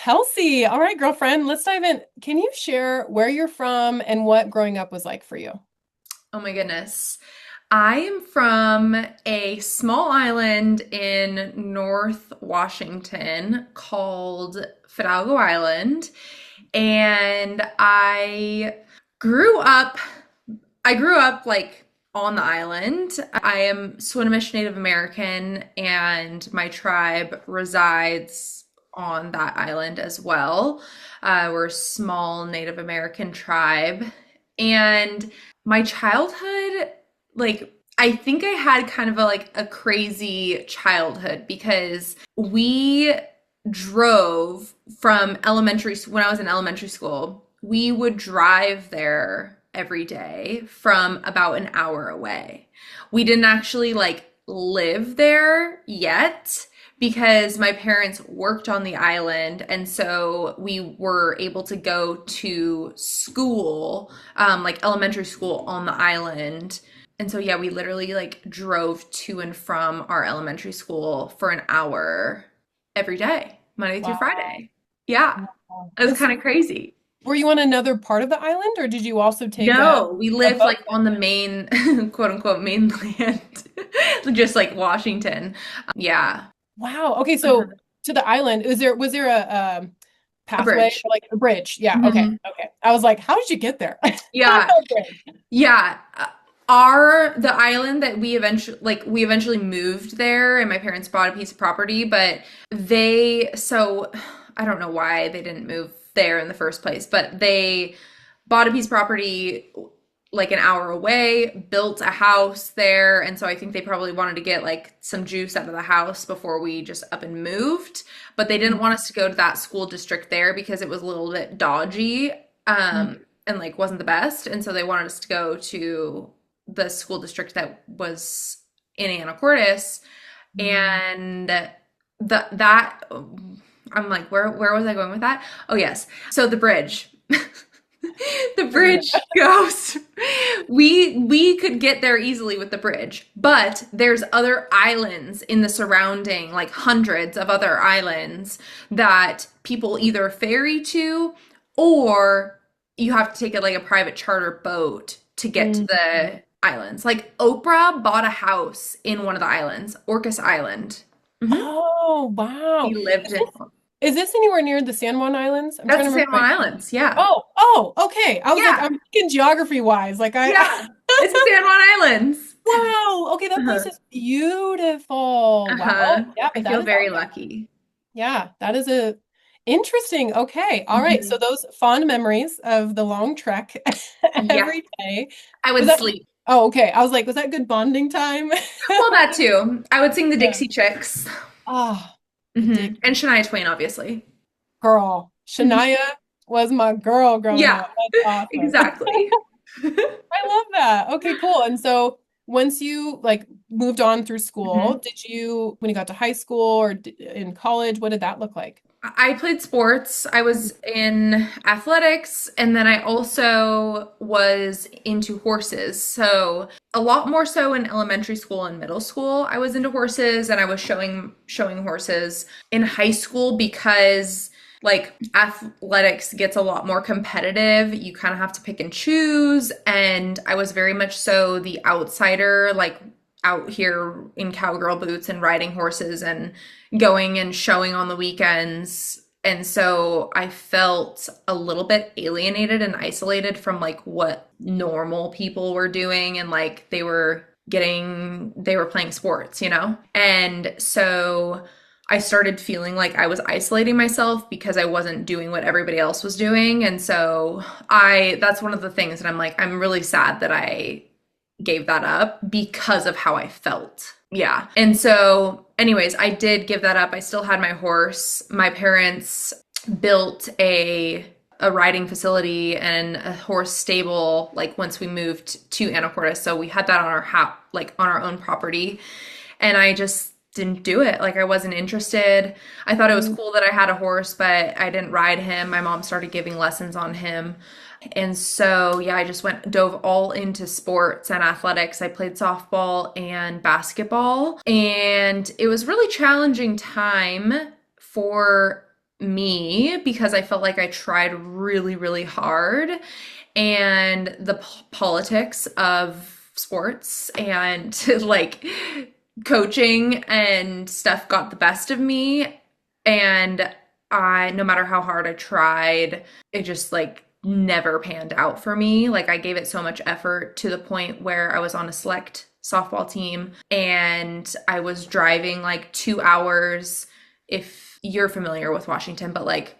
Kelci. All right, girlfriend, let's dive in. Can you share where you're from and what growing up was like for you? Oh my goodness. I am from a small island in North Washington called Fidalgo Island. And grew up, I grew up like on the island. I am Swinomish Native American, and my tribe resides on that island as well. We're a small Native American tribe. And my childhood, like, I think I had kind of a crazy childhood because we drove from when I was in elementary school, we would drive there every day from about an hour away. We didn't actually live there yet because my parents worked on the island, and so we were able to go to school, like elementary school on the island. And so yeah, we literally drove to and from our elementary school for an hour every day, Monday through Wow. Friday. Yeah, Wow. it was kind of crazy. Were you on another part of the island or did you also take No, we a live boat? on the main, quote unquote, mainland, just like Washington. Yeah. Wow. Okay, so Uh-huh. to the island, was there a A pathway bridge. or like a bridge? Yeah, okay, Hmm. okay. I was like, how did you get there? Yeah. No bridge. Yeah. The island that we eventually moved there, and my parents bought a piece of property, but so I don't know why they didn't move there in the first place, but they bought a piece of property like an hour away, built a house there, and so I think they probably wanted to get some juice out of the house before we just up and moved. But they didn't want us to go to that school district there because it was a little bit dodgy, and wasn't the best. And so they wanted us to go to the school district that was in Anacortes. Mhm. And that I'm like, where was I going with that? Oh yes. So the bridge. The bridge goes. We could get there easily with the bridge, but there's other islands in the surrounding, like hundreds of other islands that people either ferry to, or you have to take a private charter boat to get to Mhm. the islands. Like Oprah bought a house in one of the islands, Orcas Island. Hmm. Oh, She wow. lived in. Is this anywhere near the San Juan Islands? I'm trying That's to the remember San Juan my. Islands. Yeah. Oh, okay. I was like, Yeah. I'm thinking geography wise. Like Yeah. It's the San Juan Islands. wow. Okay, that place Uh-huh. is beautiful. Wow. Uh-huh. Yeah, I but that feel is very awesome. lucky. Yeah, that is a interesting. Okay. All right. So Mhm. those fond memories of the long trek Yeah. every day. I Was would that sleep. Oh, okay. I was like, was that good bonding time? Well, that too. I would sing the Yeah. Dixie Chicks. Oh, the Hmm. dick And Shania Twain, obviously. girl. Mhm. Shania was my girl growing Yeah, up. That's awesome. exactly. I love that. Okay, cool. And so once you like moved on through Mhm. school, did you, when you got to high school or in college, what did that look like? I played sports. I was in athletics, and then I also was into horses. So a lot more so in elementary school and middle school. I was into horses, and I was showing horses in high school because athletics gets a lot more competitive. You kind of have to pick and choose, and I was very much so the outsider, like out here in cowgirl boots and riding horses and going and showing on the weekends. And so I felt a little bit alienated and isolated from what normal people were doing, and they were playing sports, you know? And so I started feeling like I was isolating myself because I wasn't doing what everybody else was doing. And so that's one of the things that I'm like, I'm really sad that I gave that up because of how I felt. Yeah. And so, anyways, I did give that up. I still had my horse. My parents built a riding facility and a horse stable once we moved to Anacortes. So we had that on on our own property. And I just didn't do it. Like I wasn't interested. I thought it was Mm. cool that I had a horse, but I didn't ride him. My mom started giving lessons on him. And so, yeah, I just dove all into sports and athletics. I played softball and basketball, and it was really challenging time for me because I felt like I tried really, really hard, and the politics of sports and like coaching and stuff got the best of me. And no matter how hard I tried, it just like never panned out for me. Like I gave it so much effort to the point where I was on a select softball team and I was driving like 2 hours, if you're familiar with Washington, but like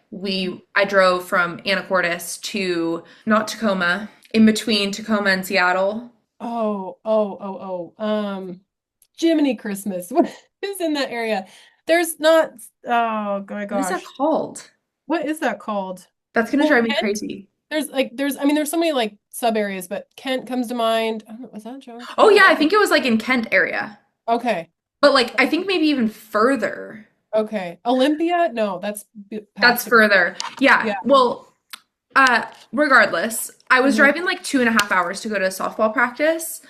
I drove from Anacortes to not Tacoma, in between Tacoma and Seattle. Jiminy Christmas. What is in that area? There's not, oh my What is that gosh. called? What is that called? That's gonna Well, drive me Kent, crazy. I mean, there's so many like sub areas, but Kent comes to mind. I don't know, was that Oh Junction? yeah, I think it was like in Kent area. Okay. But like I think maybe even further. Okay. Olympia? No, that's That's past. further. Yeah. Yeah. Well, regardless, I was Hmm. driving like 2.5 hours to go to softball practice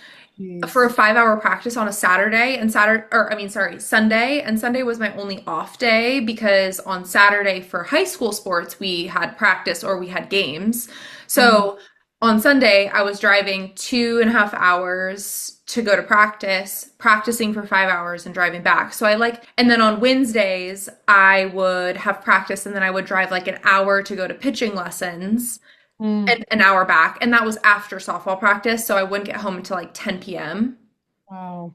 for a Jeez. 5 hour practice on a Saturday and Sunday. And Sunday was my only off day because on Saturday for high school sports, we had practice or we had games. Hmm. So on Sunday, I was driving 2.5 hours to go to practice, practicing for 5 hours and driving back. And then on Wednesdays, I would have practice and then I would drive like an hour to go to pitching lessons Mm. and an hour back. And that was after softball practice. So I wouldn't get home until like 10 p.m. Wow.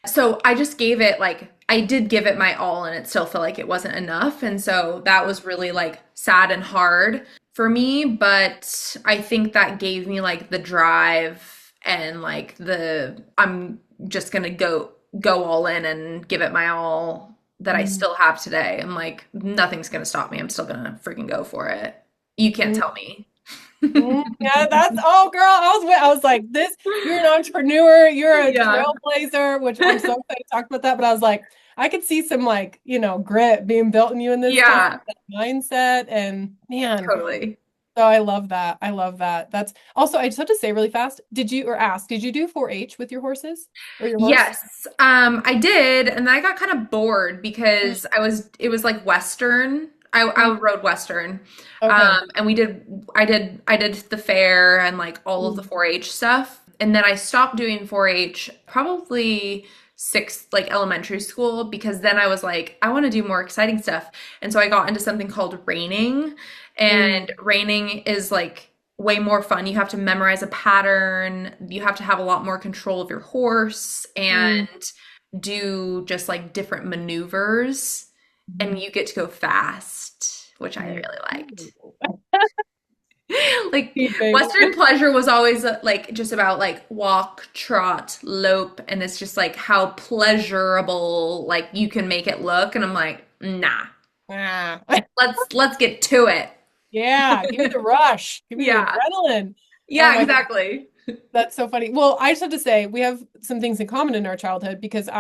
So I just I did give it my all and it still felt like it wasn't enough. And so that was really like sad and hard for me. But I think that gave me like the drive and like I'm just gonna go all in and give it my all that I Mm. still have today. I'm like, nothing's gonna stop me. I'm still gonna freaking go for it. You can't Mm. tell me. Yeah, that's oh girl, I was like, this, you're an entrepreneur, you're a Yeah. trailblazer, which I'm so excited to talk about that. But I was like, I could see some like, grit being built in you in this time, Yeah, that mindset. And man, totally. so I love that. I love that. That's also, I just have to say really fast, did you do 4-H with your horses or your horse? Yes, I did, and then I got kind of bored Mm. because it was like Western. I Mm. rode Western, Okay. and I did the fair and like all of the Mm. 4-H stuff, and then I stopped doing 4-H probably sixth, like elementary school, because then I was like, I want to do more exciting stuff, and so I got into something called reining, Mm. and reining is like way more fun. You have to memorize a pattern, you have to have a lot more control of your horse Mm. and do just like different maneuvers, and Mm. you get to go fast, which I Mm. really liked. Ooh. Like Keeping. Western pleasure was always like just about like walk, trot, lope, and it's just like how pleasurable like you can make it look, and I'm like, nah, Ah. let's get to it. Yeah, give me the rush. Give me the Yeah. adrenaline. Oh Yeah, my God, exactly. that's so funny. Well, I just have to say we have some things in common in our childhood because so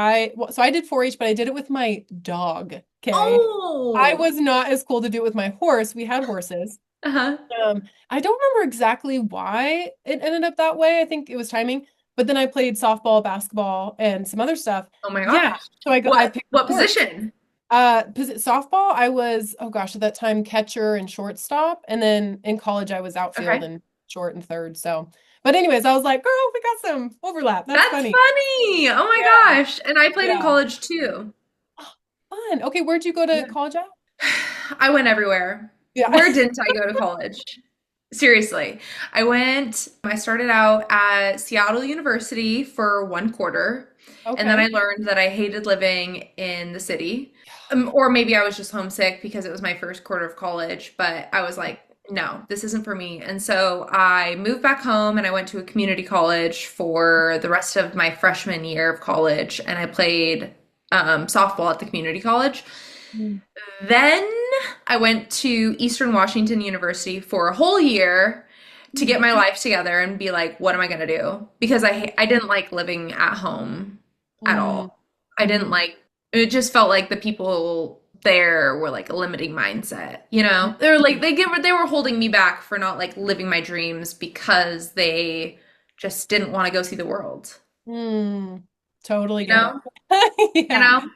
I did 4-H, but I did it with my dog. Okay. I Oh. was not as cool to do it with my horse. We had horses. Uh-huh. I don't remember exactly why it ended up that way. I think it was timing. But then I played softball, basketball, and some other stuff. Oh my Yeah. gosh. So I picked the What horse. position? Softball, I was, oh gosh, at that time, catcher and shortstop. And then in college, I was outfield Okay. and short and third. So, but anyways, I was like, girl, we got some overlap. That's That's funny. funny. Oh Yeah. my gosh. And I played in Yeah. college too. Oh, fun. Okay. Where'd you go to Yeah. college at? I went everywhere. Yeah. Where didn't I go to college? Seriously. I started out at Seattle University for 1 quarter, and then I Okay. learned that I hated living in the city. Or maybe I was just homesick because it was my first quarter of college, but I was like, no, this isn't for me. And so I moved back home and I went to a community college for the rest of my freshman year of college, and I played softball at the community college. Mm. Then I went to Eastern Washington University for a whole year to get my life together and be like, what am I going to do? Because I didn't like living at home at Mm. all. I didn't Mm. like it, just felt like the people there were like a limiting mindset, you know? They were like they were holding me back for not like living my dreams because they just didn't want to go see the world. Mm. Totally you get know, it. you Yeah. know?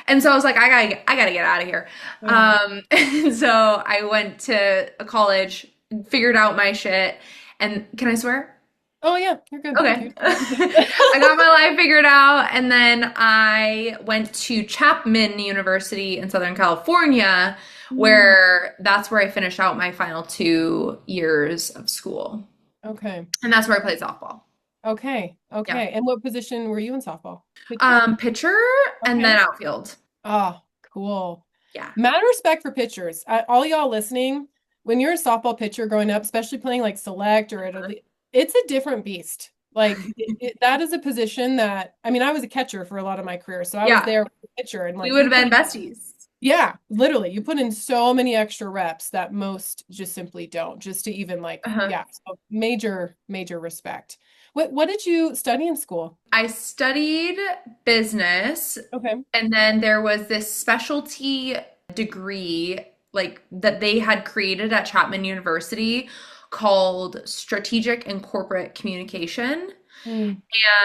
And so I was like, I gotta get out of here. Yeah. And so I went to a college, figured out my shit, and can I swear? Oh yeah, you're good. Okay. You're good. I got my life figured out, and then I went to Chapman University in Southern California, Mm, where that's where I finished out my final 2 years of school. okay. And that's where I played softball. Okay. Yeah. Okay. And what position were you in softball? Pitcher? Pitcher and then Okay. outfield. Oh, cool. Yeah. Mad respect for pitchers. All y'all listening, when you're a softball pitcher growing up, especially playing like select or at elite, it's a different beast. Like that is a position that, I mean, I was a catcher for a lot of my career, so I was Yeah. there with the pitcher, and We like would you have put been in, besties. yeah, literally, you put in so many extra reps that most just simply don't, just to even like, Uh-huh. yeah, so major, major respect. What did you study in school? I studied business, Okay. and then there was this specialty degree like that they had created at Chapman University called Strategic and Corporate Communication. Mm,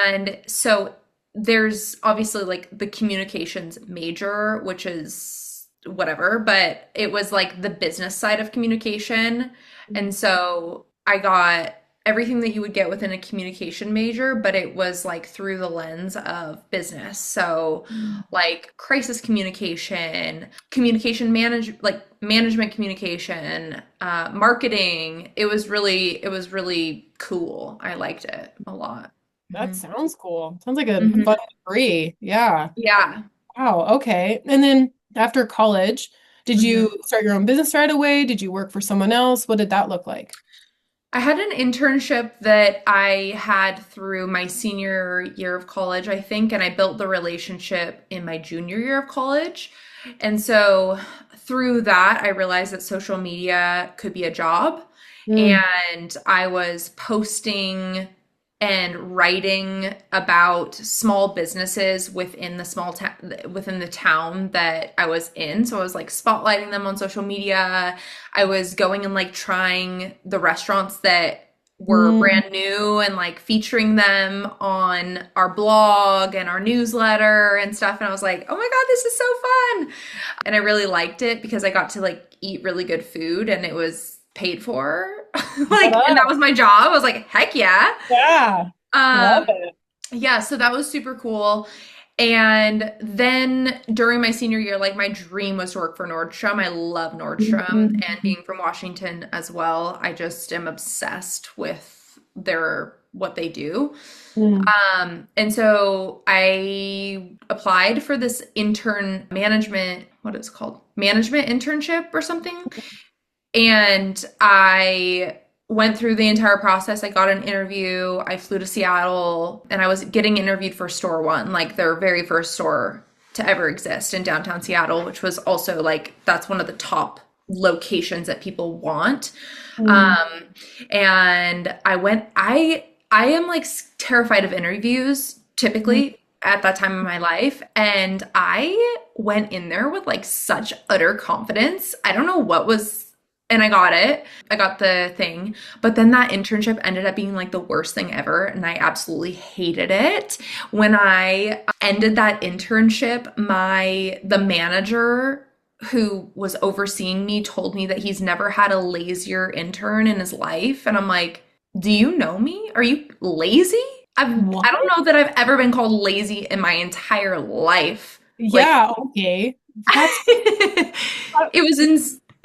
And so there's obviously like the communications major, which is whatever, but it was like the business side of communication. mm, And so I got everything that you would get within a communication major, but it was like through the lens of business. So mm. like crisis communication, communication like management communication, marketing. It was really cool. I liked it a lot. That Mhm. sounds cool. Sounds like a Mhm. fun degree. Yeah. Yeah. Wow. Okay. And then after college, did Mhm. you start your own business right away? Did you work for someone else? What did that look like? I had an internship that I had through my senior year of college, I think, and I built the relationship in my junior year of college. And so through that, I realized that social media could be a job. Mm, And I was posting and writing about small businesses within the small town, within the town that I was in. So I was like spotlighting them on social media. I was going and like trying the restaurants that were mm. brand new and like featuring them on our blog and our newsletter and stuff. And I was like, oh my God, this is so fun. And I really liked it because I got to like eat really good food and it was paid for. Shut Like, and that up. was my job. I was like, heck yeah. Yeah. Love Um, it. yeah, so that was super cool. And then during my senior year, like my dream was to work for Nordstrom. I love Nordstrom and Mhm. being from Washington as well. I just am obsessed with their what they do. Mm, And so I applied for this intern management, what is it called? Management internship or something. And I went through the entire process. I got an interview. I flew to Seattle and I was getting interviewed for Store One, like their very first store to ever exist in downtown Seattle, which was also like that's one of the top locations that people want. mm, Um, and I am like terrified of interviews mm. typically at that time in my life. And I went in there with like such utter confidence. I don't know what was and I got it. I got the thing. But then that internship ended up being like the worst thing ever. And I absolutely hated it. When I ended that internship, the manager who was overseeing me told me that he's never had a lazier intern in his life. And I'm like, do you know me? Are you lazy? What? I don't know that I've ever been called lazy in my entire life. Like Yeah, okay. That's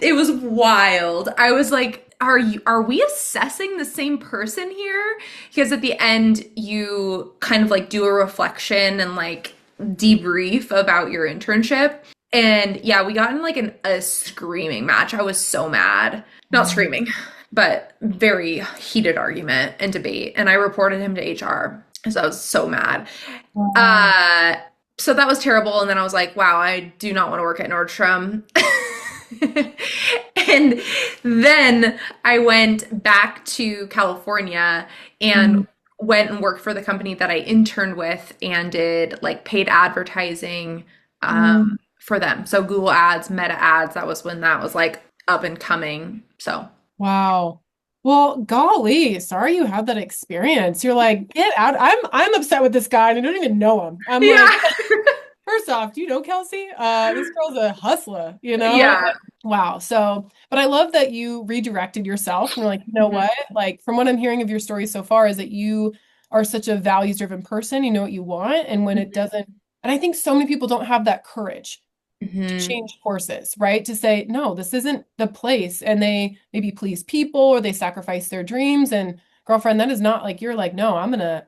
it was wild. I was like, are we assessing the same person here? Because at the end you kind of like do a reflection and like debrief about your internship. And yeah, we got in like a screaming match. I was so mad. Not screaming, but very heated argument and debate. And I reported him to HR. So I was so mad. wow. Uh, so that was terrible. And then I was like, wow, I do not want to work at Nordstrom. And then I went back to California Mm, and went and worked for the company that I interned with and did like paid advertising mm. for them. So Google Ads, Meta Ads, that was when that was like up and coming. So Wow. Well, golly, sorry you had that experience. You're like, get out. I'm upset with this guy and I don't even know him. I'm like, Yeah. first off, do you know Kelci? This girl's a hustler, Yeah. Wow. So, but I love that you redirected yourself and you're like, you know Mhm. what? Like from what I'm hearing of your story so far is that you are such a values-driven person. You know what you want. And when it doesn't, and I think so many people don't have that courage to Mhm. change courses, right? To say, no, this isn't the place. And they maybe please people or they sacrifice their dreams. And girlfriend, that is not like you're like, no, I'm gonna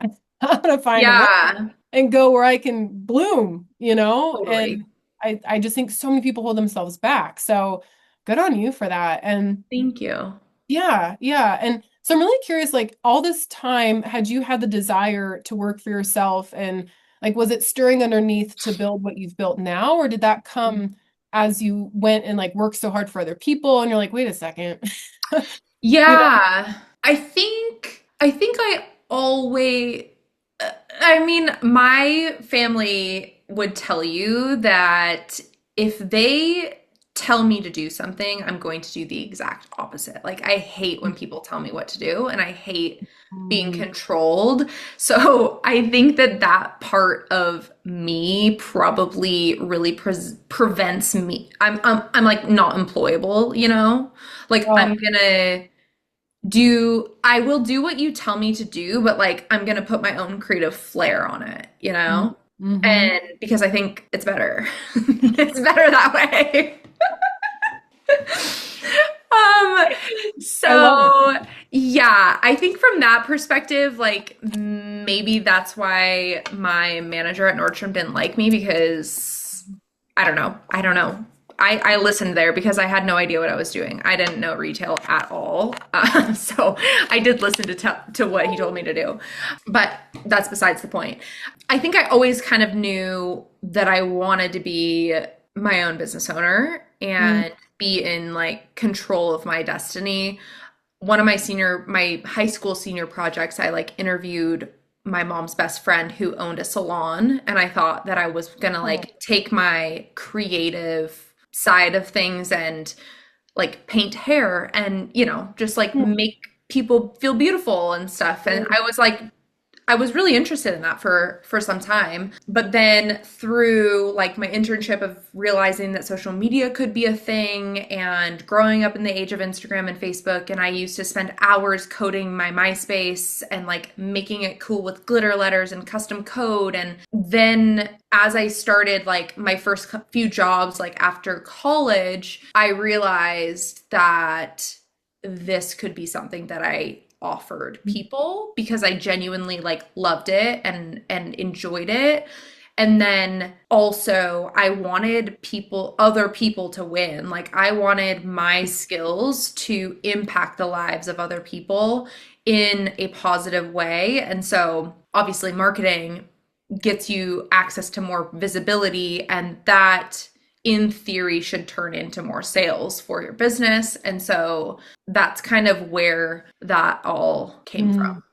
find a way Yeah, and go where I can bloom, totally. And I just think so many people hold themselves back. So good on you for that. And Thank you. yeah, yeah. And so I'm really curious, like all this time, had you had the desire to work for yourself and like was it stirring underneath to build what you've built now, or did that come as you went and like worked so hard for other people and you're like, wait a second, you know? Yeah, I think I always I mean, my family would tell you that if they tell me to do something, I'm going to do the exact opposite. Like I hate when people tell me what to do and I hate being Mm, controlled. So I think that that part of me probably really prevents me. I'm like not employable, you know? Like oh, I'm gonna I will do what you tell me to do, but like I'm gonna put my own creative flair on it, you know? mm-hmm. And because I think it's better. It's better that way. Um, I love it. so yeah, I think from that perspective, like maybe that's why my manager at Nordstrom didn't like me because I don't know. I don't know. I listened there because I had no idea what I was doing. I didn't know retail at all. So I did listen to what he told me to do. But that's besides the point. I think I always kind of knew that I wanted to be my own business owner Mm, and be in like control of my destiny. One of my high school senior projects, I like interviewed my mom's best friend who owned a salon, and I thought that I was gonna oh, like take my creative side of things and like paint hair and just like mm, make people feel beautiful and stuff. And I was really interested in that for some time. But then through like my internship of realizing that social media could be a thing and growing up in the age of Instagram and Facebook, and I used to spend hours coding my MySpace and like making it cool with glitter letters and custom code. And then as I started like my first few jobs like after college, I realized that this could be something that I offered people because I genuinely like loved it and enjoyed it. And then also I wanted other people to win. Like I wanted my skills to impact the lives of other people in a positive way. And so obviously marketing gets you access to more visibility, and that in theory should turn into more sales for your business. And so that's kind of where that all came from.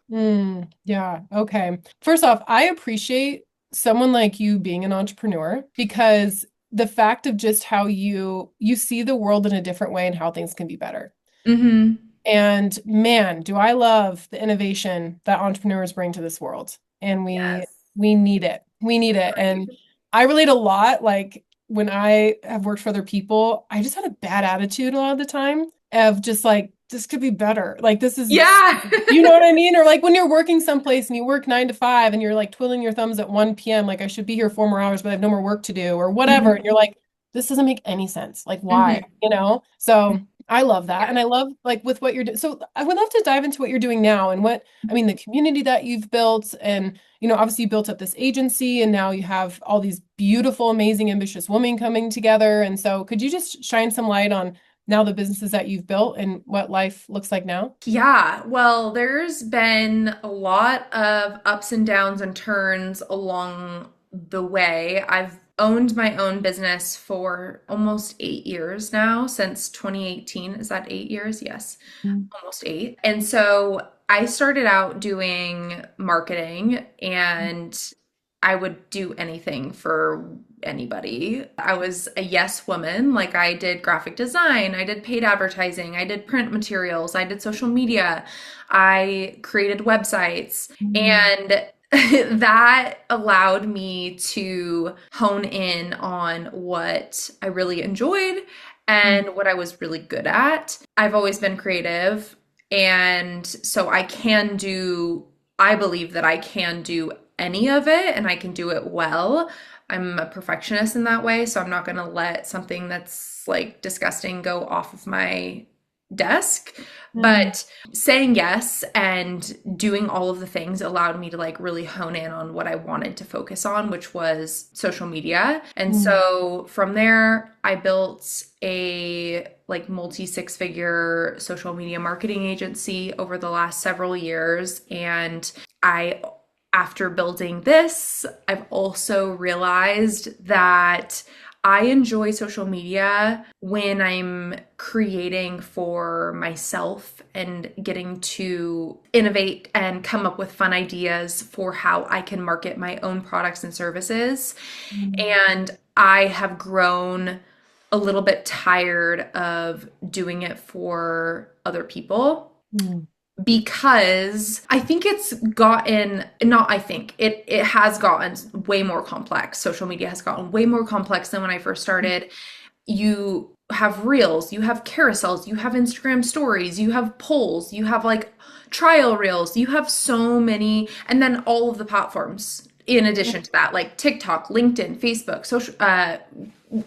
yeah. Okay. First off, I appreciate someone like you being an entrepreneur because the fact of just how you see the world in a different way and how things can be better. Hmm. And man, do I love the innovation that entrepreneurs bring to this world. And Yes. we need it. We need it. And I relate a lot, like when I have worked for other people, I just had a bad attitude a lot of the time of just like, this could be better. Like this is, Yeah. you know what I mean? Or like when you're working someplace and you work 9 to 5 and you're like twiddling your thumbs at 1 p.m., like I should be here 4 more hours, but I have no more work to do or whatever. And Hmm. you're like, this doesn't make any sense. Like why? Hmm. So I love that. Yeah. And I love like with what you're doing. So I would love to dive into what you're doing now and I mean, the community that you've built and, obviously you built up this agency and now you have all these beautiful, amazing, ambitious women coming together. And so could you just shine some light on now the businesses that you've built and what life looks like now? Yeah, well, there's been a lot of ups and downs and turns along the way. I've owned my own business for almost 8 years now, since 2018. Is that 8 years? Yes, Mm. almost eight. And so I started out doing marketing and I would do anything for anybody. I was a yes woman. Like I did graphic design, I did paid advertising, I did print materials, I did social media, I created websites, Mm. and that allowed me to hone in on what I really enjoyed Mm. and what I was really good at. I've always been creative, and so I believe that I can do any of it and I can do it well. I'm a perfectionist in that way, so I'm not going to let something that's like disgusting go off of my desk. Mm. But saying yes and doing all of the things allowed me to like really hone in on what I wanted to focus on, which was social media. And Mm. so from there, I built a like multi six figure social media marketing agency over the last several years. And I after building this, I've also realized that I enjoy social media when I'm creating for myself and getting to innovate and come up with fun ideas for how I can market my own products and services. Mm. And I have grown a little bit tired of doing it for other people Mm. because I think it's gotten, not I think, it has gotten way more complex. Social media has gotten way more complex than when I first started. You have reels, you have carousels, you have Instagram stories, you have polls, you have like trial reels, you have so many, and then all of the platforms in addition to that, like TikTok, LinkedIn, Facebook, social,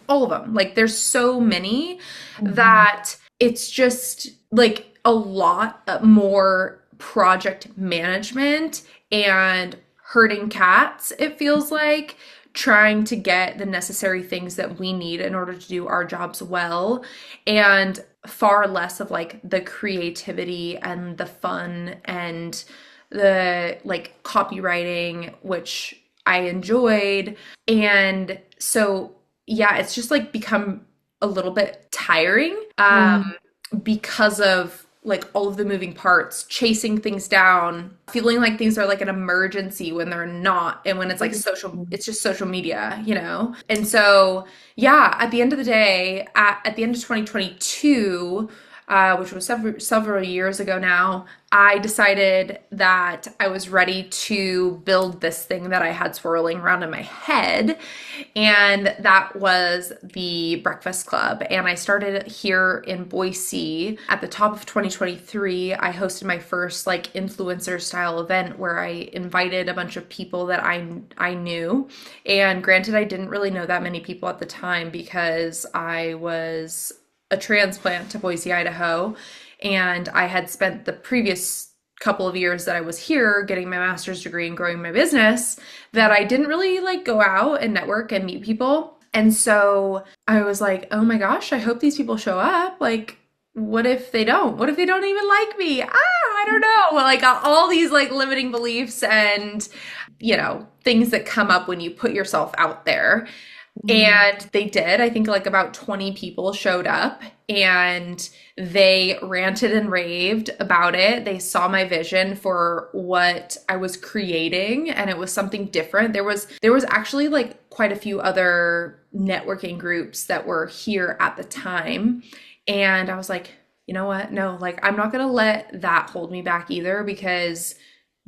all of them. Like there's so many Mhm. that it's just like a lot more project management and herding cats, it feels like, trying to get the necessary things that we need in order to do our jobs well, and far less of like the creativity and the fun and the like copywriting, which I enjoyed. And so, yeah, it's just like become a little bit tiring Mhm. because of like all of the moving parts, chasing things down, feeling like things are like an emergency when they're not. And when it's like social, Mhm. it's just social media, you know? And so, yeah, at the end of the day, at the end of 2022, which was several years ago now, I decided that I was ready to build this thing that I had swirling around in my head. And that was the Breakfast Club. And I started here in Boise at the top of 2023. I hosted my first like influencer style event where I invited a bunch of people that I knew. And granted, I didn't really know that many people at the time because I was a transplant to Boise, Idaho, and I had spent the previous couple of years that I was here getting my master's degree and growing my business, that I didn't really like go out and network and meet people. And so I was like, oh my gosh, I hope these people show up. Like, what if they don't? What if they don't even like me? I don't know. Like all these like limiting beliefs and, things that come up when you put yourself out there. Mhm. And they did. I think like about 20 people showed up and they ranted and raved about it. They saw my vision for what I was creating and it was something different. There was actually like quite a few other networking groups that were here at the time. And I was like, you know what? No, like I'm not going to let that hold me back either because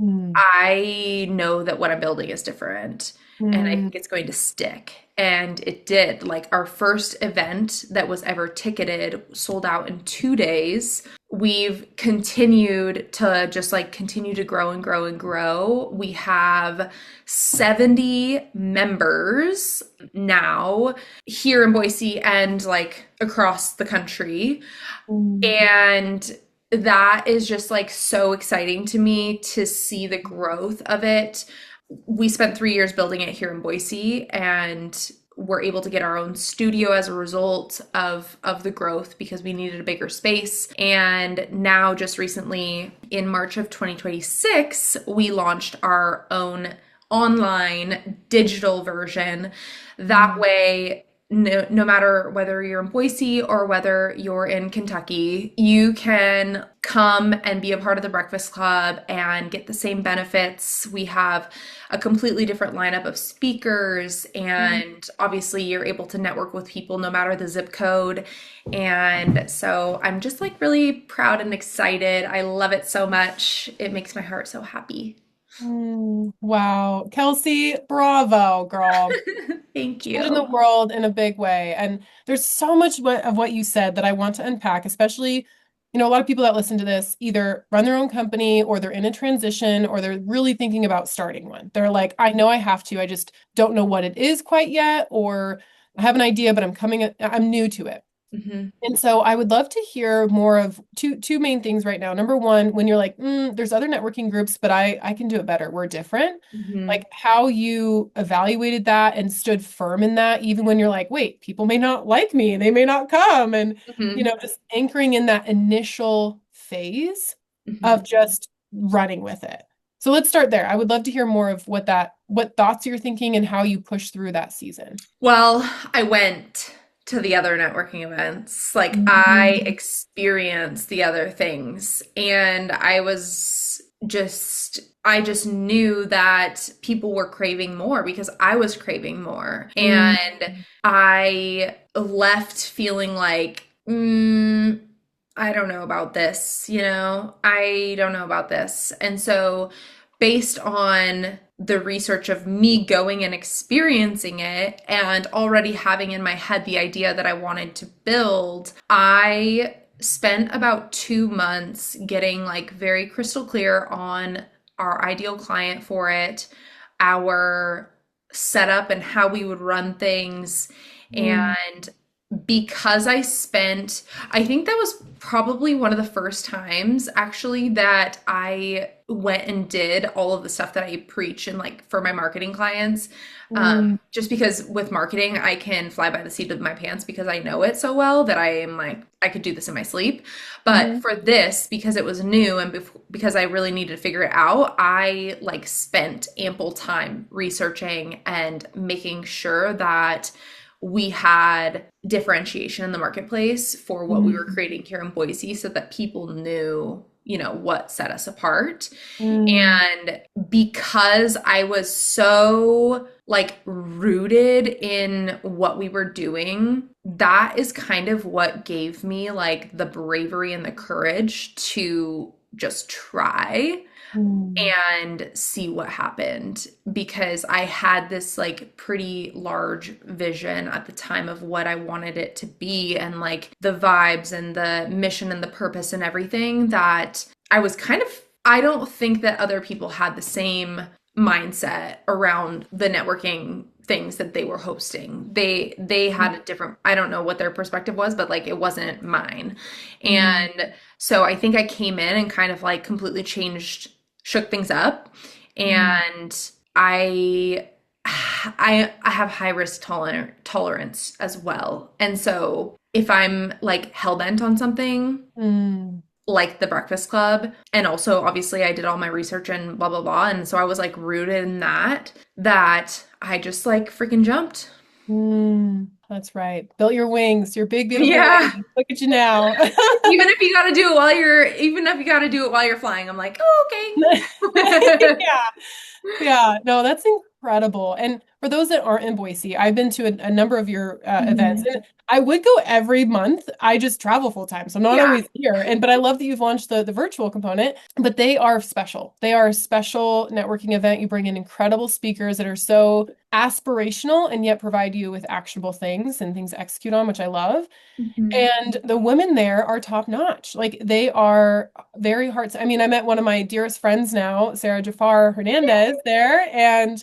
Mhm. I know that what I'm building is different and I Mhm. think it's going to stick. And it did. Like our first event that was ever ticketed sold out in 2 days. We've continued to just like continue to grow and grow and grow. We have 70 members now here in Boise and like across the country. Mhm. And that is just like so exciting to me to see the growth of it. We spent 3 years building it here in Boise and we're able to get our own studio as a result of the growth because we needed a bigger space. And now just recently in March of 2026, we launched our own online digital version. That Mhm. way no matter whether you're in Boise or whether you're in Kentucky, you can come and be a part of the Breakfast Club and get the same benefits. We have a completely different lineup of speakers, and obviously, you're able to network with people no matter the zip code. And so I'm just like really proud and excited. I love it so much. It makes my heart so happy. Wow. Kelci, bravo, girl. Thank Changing the you. world in a big way. And there's so much of what you said that I want to unpack, especially, a lot of people that listen to this either run their own company or they're in a transition or they're really thinking about starting one. They're like, I know I have to, I just don't know what it is quite yet, or I have an idea, but I'm new to it. Hmm. And so I would love to hear more of two main things right now. Number one, when you're like, there's other networking groups, but I can do it better. We're different. Hmm. Like how you evaluated that and stood firm in that, even when you're like, wait, people may not like me, they may not come. And, Hmm. just anchoring in that initial phase Hmm. of just running with it. So let's start there. I would love to hear more of what thoughts you're thinking and how you push through that season. Well, I went to the other networking events. Like I Mhm. experienced the other things and I just knew that people were craving more because I was craving more. Mm, And I left feeling like, I don't know about this, I don't know about this. And so based on the research of me going and experiencing it and already having in my head the idea that I wanted to build, I spent about 2 months getting like very crystal clear on our ideal client for it, our setup and how we would run things. mm, And because I think that was probably one of the first times actually that I went and did all of the stuff that I preach and like for my marketing clients. mm, Just because with marketing, I can fly by the seat of my pants because I know it so well that I am like, I could do this in my sleep. But mhm. for this, because it was new and because I really needed to figure it out, I like spent ample time researching and making sure that we had differentiation in the marketplace for what we were Mm, creating here in Boise so that people knew, what set us apart. mm, And because I was so like rooted in what we were doing, that is kind of what gave me like the bravery and the courage to just try mm, and see what happened because I had this like pretty large vision at the time of what I wanted it to be and like the vibes and the mission and the purpose and everything that I don't think that other people had the same mindset around the networking things that they were hosting. They had a different, I don't know what their perspective was, but like it wasn't mine. mm, And so I think I came in and kind of like completely shook things up. mm, And I have high risk tolerance as well. And so if I'm like hell bent on something mm. like the Breakfast Club, and also obviously I did all my research and blah blah blah, and so I was like rooted in that I just like freaking jumped. That's right. Built your wings, your big, beautiful Yeah. wings. Look at you now. Even if you got to do it while you're flying, I'm like, oh, okay. Yeah. Yeah, no, that's incredible. And for those that aren't in Boise, I've been to a number of your events, Mhm. and I would go every month. I just travel full time, so I'm not Yeah. always here. But I love that you've launched the virtual component. But they are special. They are a special networking event. You bring in incredible speakers that are so aspirational and yet provide you with actionable things and things to execute on, which I love. Mhm. And the women there are top notch. Like they are very hard. I mean, I met one of my dearest friends now, Sarah Jafar Hernandez there, and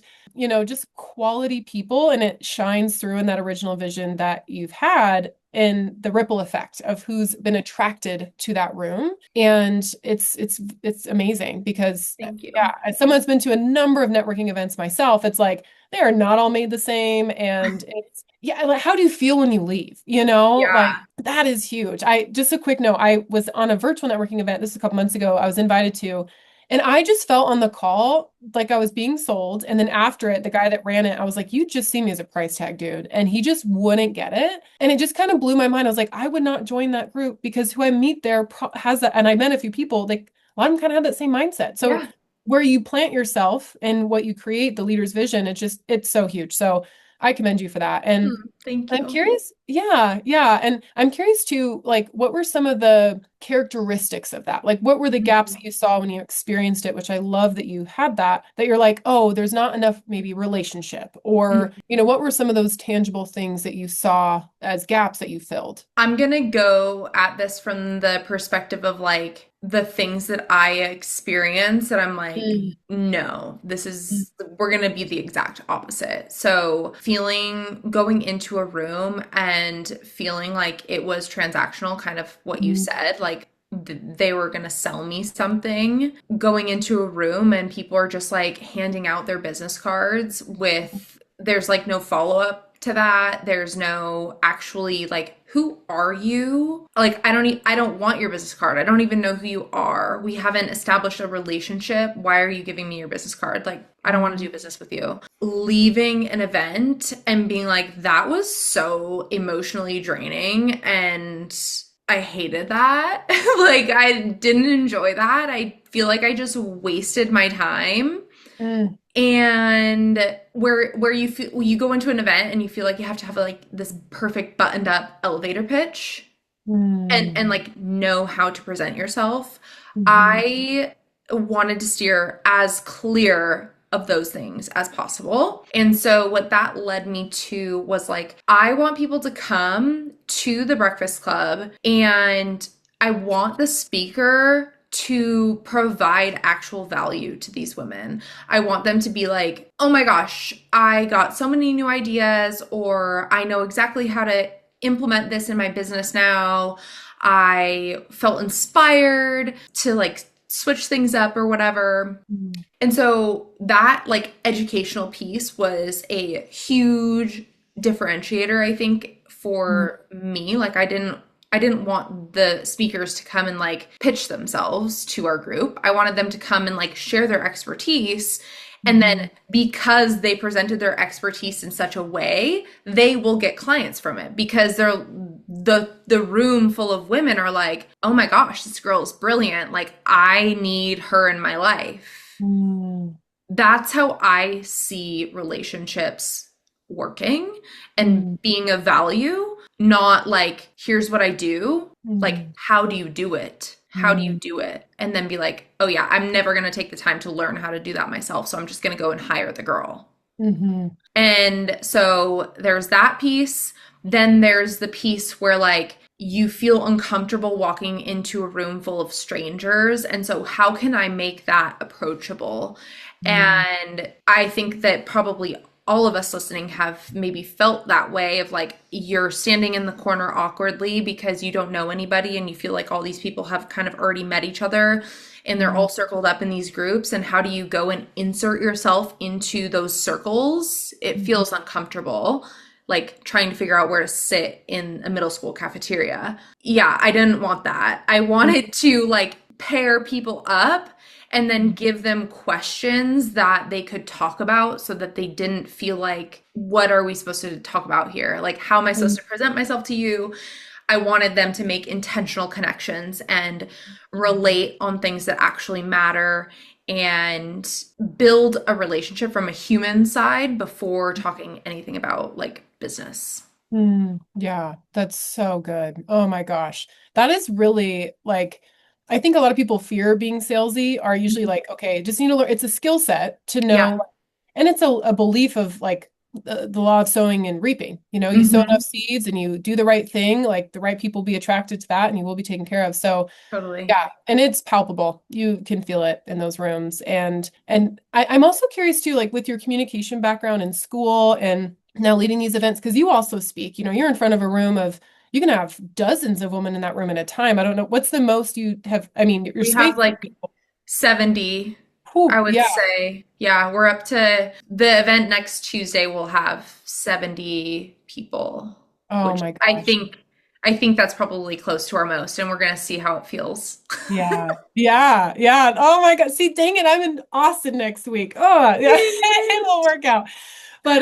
just quality people. And it shines through in that original vision that you've had in the ripple effect of who's been attracted to that room. And it's amazing because Thank you. yeah, as someone that's been to a number of networking events myself, it's like they are not all made the same. And it's yeah, like how do you feel when you leave? Like Yeah. that is huge. I just a quick note, I was on a virtual networking event this a couple months ago. I was invited to, And I just felt on the call like I was being sold. And then after it, the guy that ran it, I was like, you just see me as a price tag dude. And he just wouldn't get it. And it just kind of blew my mind. I was like, I would not join that group because who I meet there has that. And I met a few people, like a lot of them kind of have that same mindset. So Yeah. where you plant yourself and what you create, the leader's vision, it's so huge. So I commend you for that. And Thank I'm you. curious. Yeah, yeah. And I'm curious too, like, what were some of the characteristics of that? Like, what were the gaps that you saw when you experienced it, which I love that you had that you're like, oh, there's not enough maybe relationship, or, what were some of those tangible things that you saw as gaps that you filled? I'm gonna go at this from the perspective of like the things that I experience that I'm like, Mm, no, we're gonna be the exact opposite. So going into a room and feeling like it was transactional, kind of what you mm, said, like they were gonna sell me something. Going into a room and people are just like handing out their business cards there's like no follow-up to that. There's no actually like, who are you? Like, I don't want your business card. I don't even know who you are. We haven't established a relationship. Why are you giving me your business card? Like, I don't want to mm, do business with you. Leaving an event and being like, that was so emotionally draining and I hated that. Like, I didn't enjoy that. I feel like I just wasted my time. mm, And where you go into an event and you feel like you have to have like this perfect buttoned up elevator pitch and mm, like know how to present yourself. mhm, I wanted to steer as clear of those things as possible. And so what that led me to was like, I want people to come to the Breakfast Club and I want the speaker to provide actual value to these women. I want them to be like, oh my gosh, I got so many new ideas, or I know exactly how to implement this in my business now. I felt inspired to like switch things up or whatever. mm, And so that like educational piece was a huge differentiator, I think, mm, for me. Like I didn't want the speakers to come and like pitch themselves to our group. I wanted them to come and like share their expertise. And then mhm, because they presented their expertise in such a way, they will get clients from it because the room full of women are like, "Oh my gosh, this girl is brilliant. Like I need her in my life." mm, That's how I see relationships working and mm, being of value, not like, here's what I do. Like, mm, how do you do it? How do you mm, do it? And then be like, oh yeah, I'm never going to take the time to learn how to do that myself. So I'm just going to go and hire the girl. mhm, And so there's that piece. Then there's the piece where like you feel uncomfortable walking into a room full of strangers. And so how can I make that approachable? mm, And I think that probably all of us listening have maybe felt that way of like you're standing in the corner awkwardly because you don't know anybody and you feel like all these people have kind of already met each other and they're mm, all circled up in these groups. And how do you go and insert yourself into those circles? It mhm, feels uncomfortable, like trying to figure out where to sit in a middle school cafeteria. Yeah, I didn't want that. I wanted to like pair people up and then mhm, give them questions that they could talk about so that they didn't feel like, what are we supposed to talk about here? Like, how am I supposed mm, to present myself to you? I wanted them to make intentional connections and mhm. relate on things that actually matter and build a relationship from a human side before talking anything about like business. Yeah, that's so good. Oh my gosh. That is really like, I think a lot of people fear being salesy are usually like, okay, just need to learn. It's a skill set to Yeah. know, and it's a belief of like the law of sowing and reaping. You sow enough Hmm. seeds and you do the right thing, like the right people will be attracted to that and you will be taken care of. So Totally. yeah, and it's palpable. You can feel it in those rooms. And I'm also curious too, like with your communication background in school and now leading these events, because you also speak, you're in front of a room of you can have dozens of women in that room at a time. I don't know what's the most you have. I mean, your We space. have like 70, I Whew, would yeah. say. Yeah, we're up to the event next Tuesday. We'll have 70 people, Oh which my gosh. I think that's probably close to our most, and we're going to see how it feels. Yeah. Yeah. Yeah. Oh my God. See, dang it. I'm in Austin next week. Oh, yeah. It will work out. But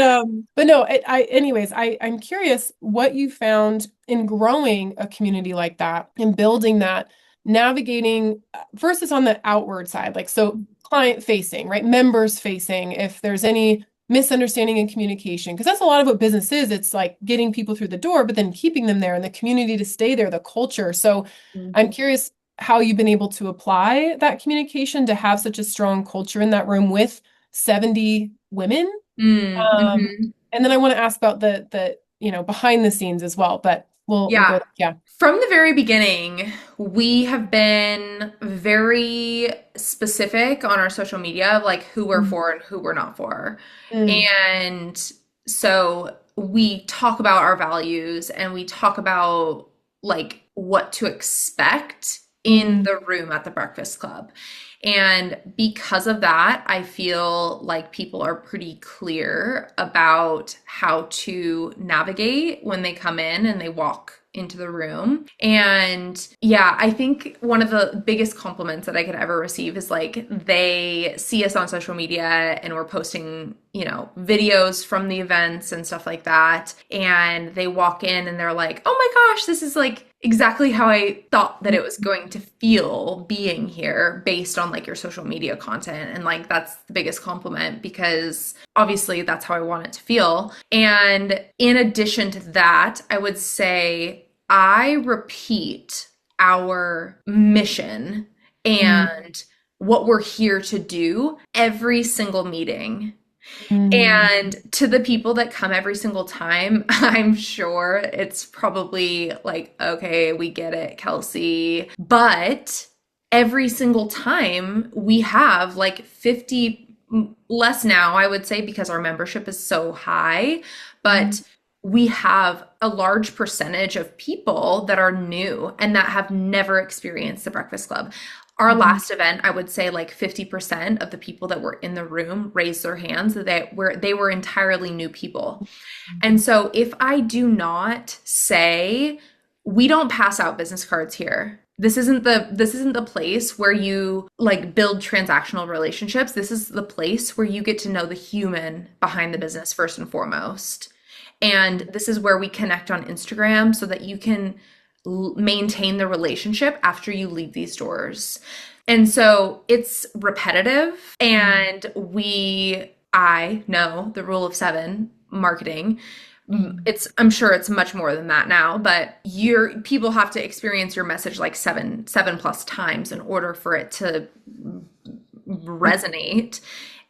no, anyways, I'm curious what you found in growing a community like that and building that, navigating first is on the outward side, like so client facing, right? Members facing, if there's any misunderstanding in communication, because that's a lot of what business is. It's like getting people through the door, but then keeping them there and the community to stay there, the culture. So I'm curious how you've been able to apply that communication to have such a strong culture in that room with 70 women. Um, Mm-hmm. and then I want to ask about behind the scenes as well, but we'll Yeah. go, yeah. From the very beginning, we have been very specific on our social media of like who we're Mm, for and who we're not for. mm, And so we talk about our values and we talk about like what to expect in mm, the room at the Breakfast Club. And because of that, I feel like people are pretty clear about how to navigate when they come in and they walk into the room. And yeah, I think one of the biggest compliments that I could ever receive is like they see us on social media and we're posting, videos from the events and stuff like that. And they walk in and they're like, oh my gosh, this is like exactly how I thought that it was going to feel being here based on like your social media content. And like that's the biggest compliment because obviously that's how I want it to feel. And in addition to that, I would say I repeat our mission mm, and what we're here to do every single meeting. mm, And to the people that come every single time, I'm sure it's probably like, okay, we get it, Kelci. But every single time we have like 50 less now, I would say, because our membership is so high. mm, But we have a large percentage of people that are new and that have never experienced the Breakfast Club. Our mm, last event, I would say like 50% of the people that were in the room raised their hands that they were entirely new people. And so if I do not say we don't pass out business cards here. This isn't the place where you like build transactional relationships. This is the place where you get to know the human behind the business first and foremost. And this is where we connect on Instagram so that you can maintain the relationship after you leave these doors. And so it's repetitive mm, and I know the rule of seven marketing. mm, I'm sure it's much more than that now, but your people have to experience your message like seven plus times in order for it to resonate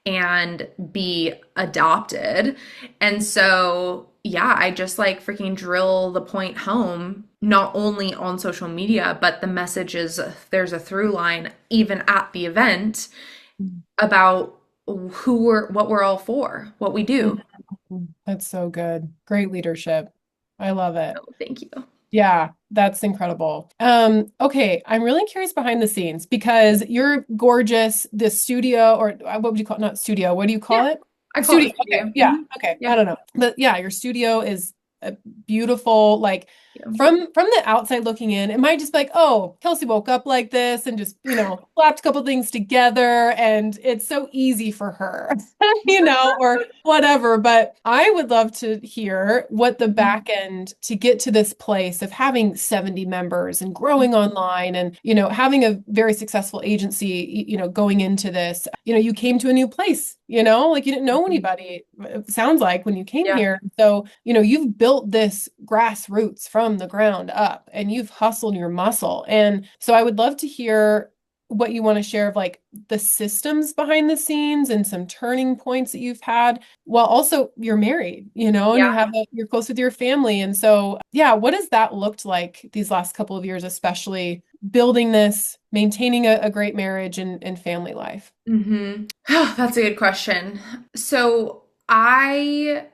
and be adopted. And so, yeah, I just like freaking drill the point home, not only on social media, but the message is there's a through line even at the event mm, about what we're all for, what we mm, do. mm. That's so good. Great leadership. I love it. So thank you. Yeah, that's incredible. Okay, I'm really curious behind the scenes because you're gorgeous. The studio, or what would you call it? Not studio, what do you call Yeah, it? I call it Studio. the Okay, studio. yeah, okay. I Yeah. don't know. But yeah, your studio is beautiful. Like Yeah. from the outside looking in, it might just be like, oh, Kelci woke up like this and just, slapped a couple things together and it's so easy for her, or whatever. But I would love to hear what the back end to get to this place of having 70 members and growing online and, having a very successful agency, going into this, you came to a new place, like you didn't know anybody, it sounds like when you came Yeah. here. So, you've built this grassroots from the ground up and you've hustled your muscle. And so I would love to hear what you want to share of like the systems behind the scenes and some turning points that you've had while also you're married, and Yeah. you're close with your family. And so, yeah, what has that looked like these last couple of years, especially building this, maintaining a great marriage and family life? Mm-hmm. That's a good question. So I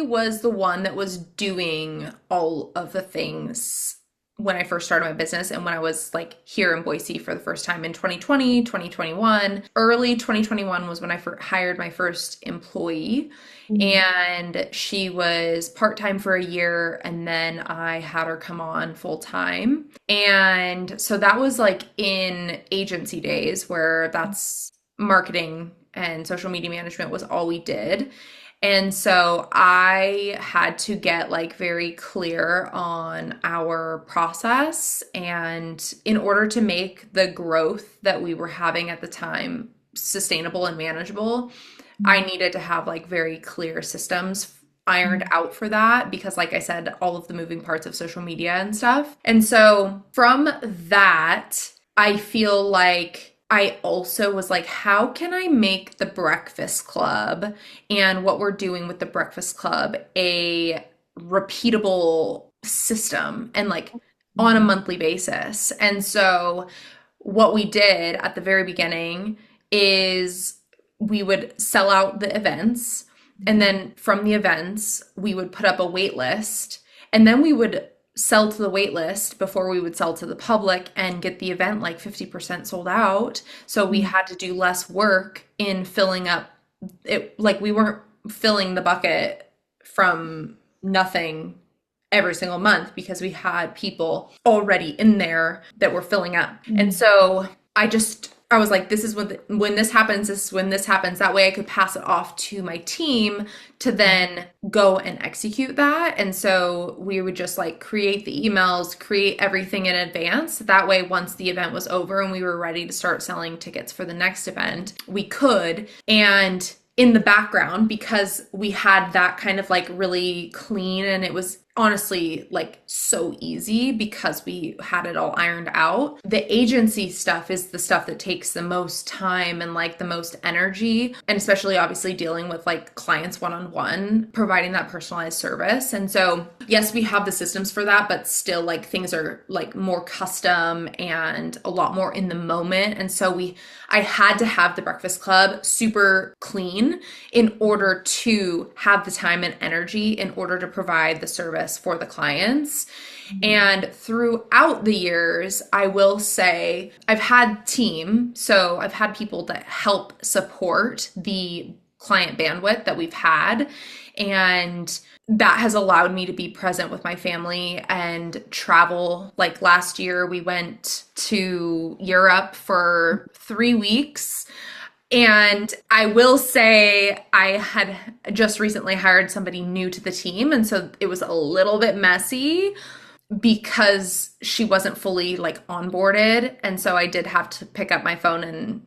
was the one that was doing all of the things when I first started my business and when I was like here in Boise for the first time in 2020, 2021. Early 2021 was when I hired my first employee, Mm. and she was part-time for a year, and then I had her come on full-time. And so that was like in agency days where that's marketing and social media management was all we did. And so I had to get like very clear on our process. And in order to make the growth that we were having at the time sustainable and manageable, I needed to have like very clear systems ironed out for that because, like I said, all of the moving parts of social media and stuff. And so from that, I feel like I also was like, how can I make the Breakfast Club and what we're doing with the Breakfast Club a repeatable system and like on a monthly basis? And so what we did at the very beginning is we would sell out the events, and then from the events we would put up a wait list, and then we would sell to the wait list before we would sell to the public and get the event like 50% sold out. So we had to do less work in filling up it. Like we weren't filling the bucket from nothing every single month because we had people already in there that were filling up. And so I was like, this is when this happens, this is when this happens. That way I could pass it off to my team to then go and execute that. And so we would just like create the emails, create everything in advance. That way, once the event was over and we were ready to start selling tickets for the next event, we could. And in the background, because we had that kind of like really clean, and it was honestly like so easy because we had it all ironed out. The agency stuff is the stuff that takes the most time and like the most energy, and especially obviously dealing with like clients one-on-one, providing that personalized service. And so yes, we have the systems for that, but still like things are like more custom and a lot more in the moment. And so I had to have the Breakfast Club super clean in order to have the time and energy in order to provide the service for the clients. And throughout the years, I will say I've had team. So I've had people that help support the client bandwidth that we've had. And that has allowed me to be present with my family and travel. Like last year, we went to Europe for 3 weeks. And I will say I had just recently hired somebody new to the team. And so it was a little bit messy because she wasn't fully like onboarded. And so I did have to pick up my phone and,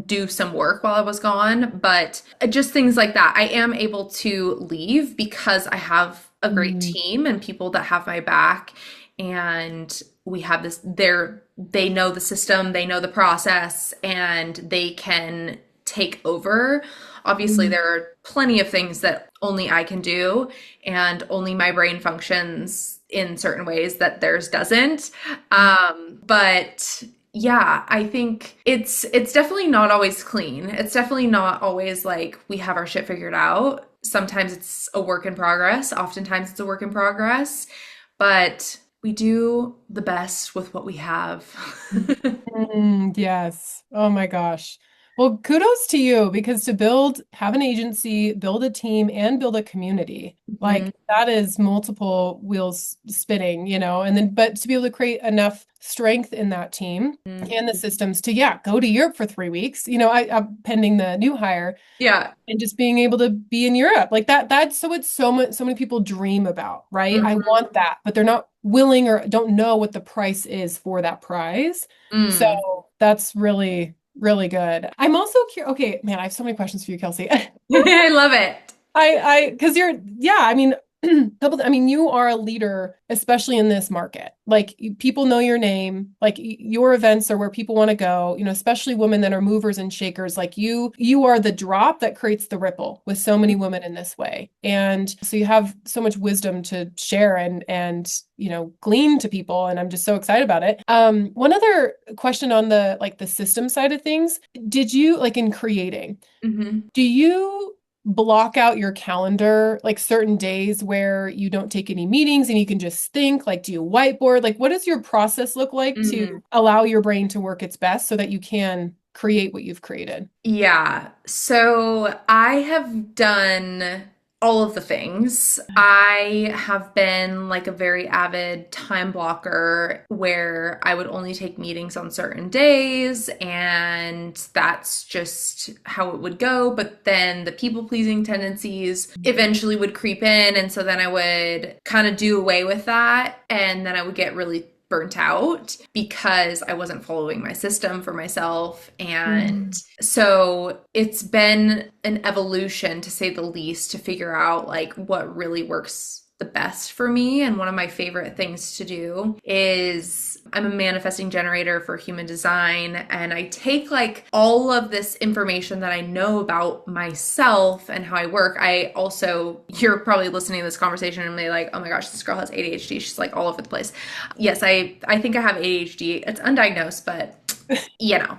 do some work while I was gone. But just things like that. I am able to leave because I have a great team and people that have my back. And we have this, they know the system, they know the process, and they can take over. Obviously, there are plenty of things that only I can do, and only my brain functions in certain ways that theirs doesn't. But yeah, I think it's definitely not always clean. It's definitely not always like we have our shit figured out. Sometimes it's a work in progress. Oftentimes it's a work in progress, but we do the best with what we have. Yes. Oh my gosh. Well, kudos to you, because to have an agency, build a team, and build a community, Mhm. like that is multiple wheels spinning, but to be able to create enough strength in that team and the systems to, yeah, go to Europe for 3 weeks, I'm pending the new hire, Yeah. and just being able to be in Europe like that's so it's so many people dream about, right? I Mhm. want that, but they're not willing or don't know what the price is for that prize. So Mm. that's really, really good. I'm also curious. Okay, man, I have so many questions for you, Kelci. I love it. Because yeah, I mean, you are a leader, especially in this market. Like, people know your name. Like, your events are where people want to go. Especially women that are movers and shakers. Like you are the drop that creates the ripple with so many women in this way. And so you have so much wisdom to share and glean to people. And I'm just so excited about it. One other question on the system side of things. Did you, like, in creating? Mhm. Do you block out your calendar, like certain days where you don't take any meetings and you can just think? Like, do you whiteboard? Like, what does your process look like to Mm. allow your brain to work its best so that you can create what you've created? Yeah. So I have done all of the things. I have been like a very avid time blocker where I would only take meetings on certain days, and that's just how it would go. But then the people pleasing tendencies eventually would creep in. And so then I would kind of do away with that. And then I would get really burnt out because I wasn't following my system for myself. And Mm. so it's been an evolution, to say the least, to figure out like what really works the best for me. And one of my favorite things to do is I'm a manifesting generator for human design, and I take like all of this information that I know about myself and how I work. I also, you're probably listening to this conversation and be like, oh my gosh, this girl has ADHD. She's like all over the place. Yes, I think I have ADHD. It's undiagnosed, but you know.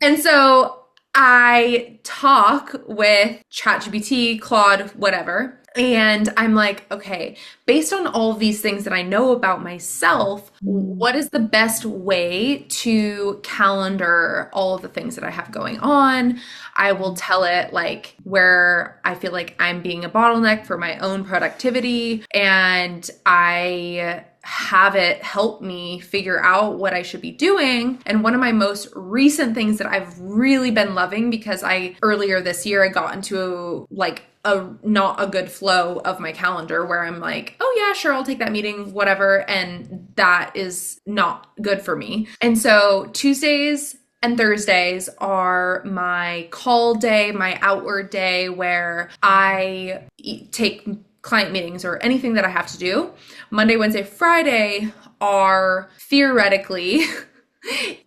And so I talk with ChatGPT, Claude, whatever. And I'm like, okay, based on all of these things that I know about myself, Mm. what is the best way to calendar all of the things that I have going on? I will tell it like where I feel like I'm being a bottleneck for my own productivity. And I have it help me figure out what I should be doing. And one of my most recent things that I've really been loving, because earlier this year I got into like a not a good flow of my calendar where I'm like, oh yeah, sure, I'll take that meeting, whatever. And that is not good for me. And so Tuesdays and Thursdays are my call day, my outward day, where I take client meetings or anything that I have to do. Monday, Wednesday, Friday are theoretically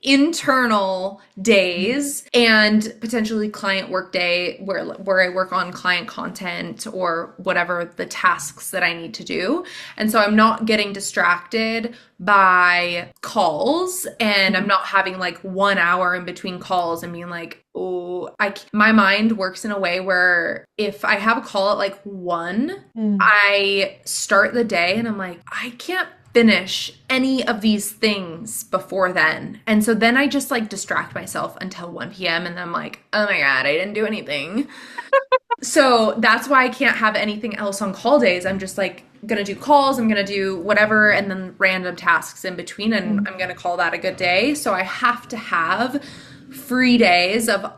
internal days and potentially client work day where I work on client content or whatever the tasks that I need to do. And so I'm not getting distracted by calls, and I'm not having like 1 hour in between calls and being like, oh, my mind works in a way where if I have a call at like 1, Mm. I start the day and I'm like, I can't finish any of these things before then. And so then I just like distract myself until 1 p.m. and then I'm like, oh my God, I didn't do anything. So that's why I can't have anything else on call days. I'm just like gonna do calls, I'm gonna do whatever, and then random tasks in between, and I'm gonna call that a good day. So I have to have free days of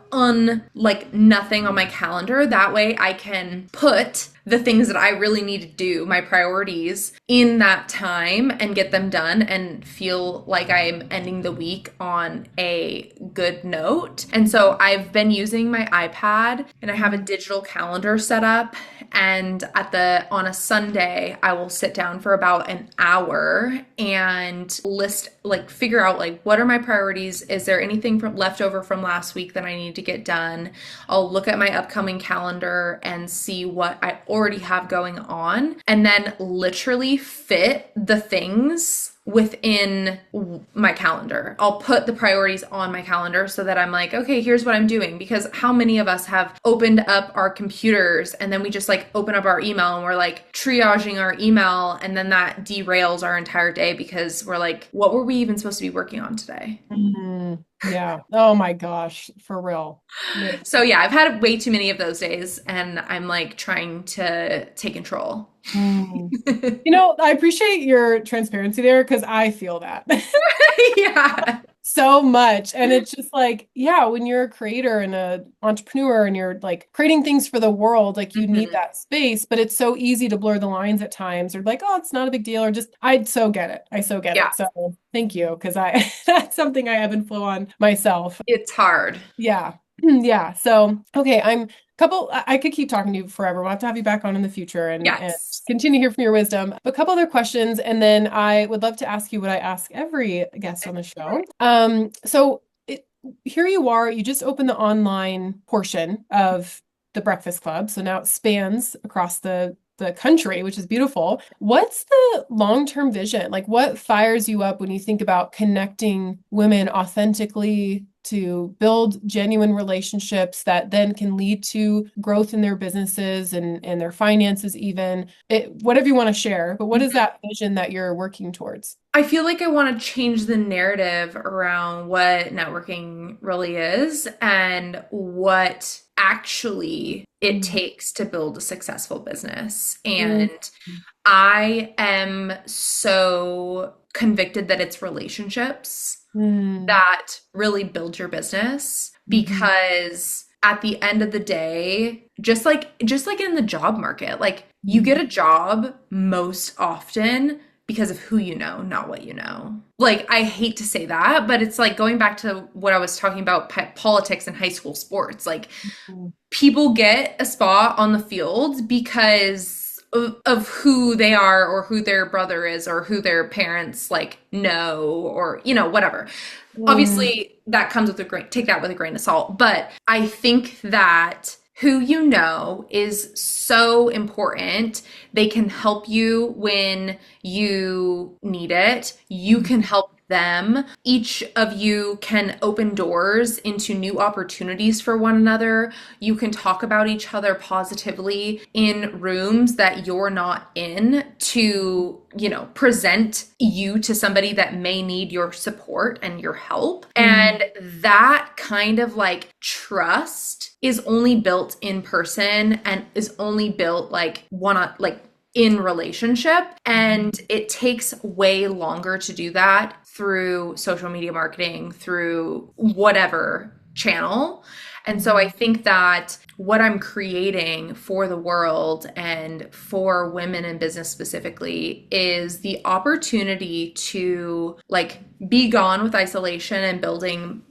like nothing on my calendar. That way I can put the things that I really need to do, my priorities, in that time and get them done and feel like I'm ending the week on a good note. And so I've been using my iPad and I have a digital calendar set up, and on a Sunday I will sit down for about an hour and figure out like what are my priorities? Is there anything left over from last week that I need to get done? I'll look at my upcoming calendar and see what I already have going on, and then literally fit the things within my calendar. I'll put the priorities on my calendar so that I'm like, okay, here's what I'm doing. Because how many of us have opened up our computers and then we just like open up our email and we're like triaging our email, and then that derails our entire day because we're like, what were we even supposed to be working on today? Mm. Yeah. Oh my gosh, for real. Yeah. So yeah, I've had way too many of those days, and I'm like trying to take control. Mm. You know, I appreciate your transparency there because I feel that Yeah. so much. And it's just like, yeah, when you're a creator and an entrepreneur and you're like creating things for the world, like you need Mhm. that space, but it's so easy to blur the lines at times or like, oh, it's not a big deal, or just, I so get it. I so get Yeah, it. So thank you because that's something I ebb and flow on myself. it's hard. Yeah. Yeah. So, okay, I could keep talking to you forever. We'll have to have you back on in the future and Yes. continue to hear from your wisdom. But a couple other questions, and then I would love to ask you what I ask every guest on the show. Here you are, you just opened the online portion of the Breakfast Club. So now it spans across the country, which is beautiful. What's the long-term vision? Like, what fires you up when you think about connecting women authentically to build genuine relationships that then can lead to growth in their businesses and their finances even? Whatever you want to share, but what is that vision that you're working towards? I feel like I want to change the narrative around what networking really is and what actually it takes to build a successful business. Mm, And I am so convicted that it's relationships mm, that really build your business mhm, because at the end of the day, just like in the job market, like you mm. get a job most often because of who you know, not what you know. Like I hate to say that, but it's like going back to what I was talking about politics and high school sports. Like people get a spot on the field because of who they are or who their brother is or who their parents like know or whatever. Mm, Obviously that comes with a grain, take that with a grain of salt, but I think that who you know is so important. They can help you when you need it. You mm, can help them. Each of you can open doors into new opportunities for one another. You can talk about each other positively in rooms that you're not in to, present you to somebody that may need your support and your help. mm, And that kind of like trust is only built in person and is only built like one on like in relationship. And it takes way longer to do that through social media marketing, through whatever channel. And so I mm, think that what I'm creating for the world and for women in business specifically is the opportunity to like be gone with isolation and building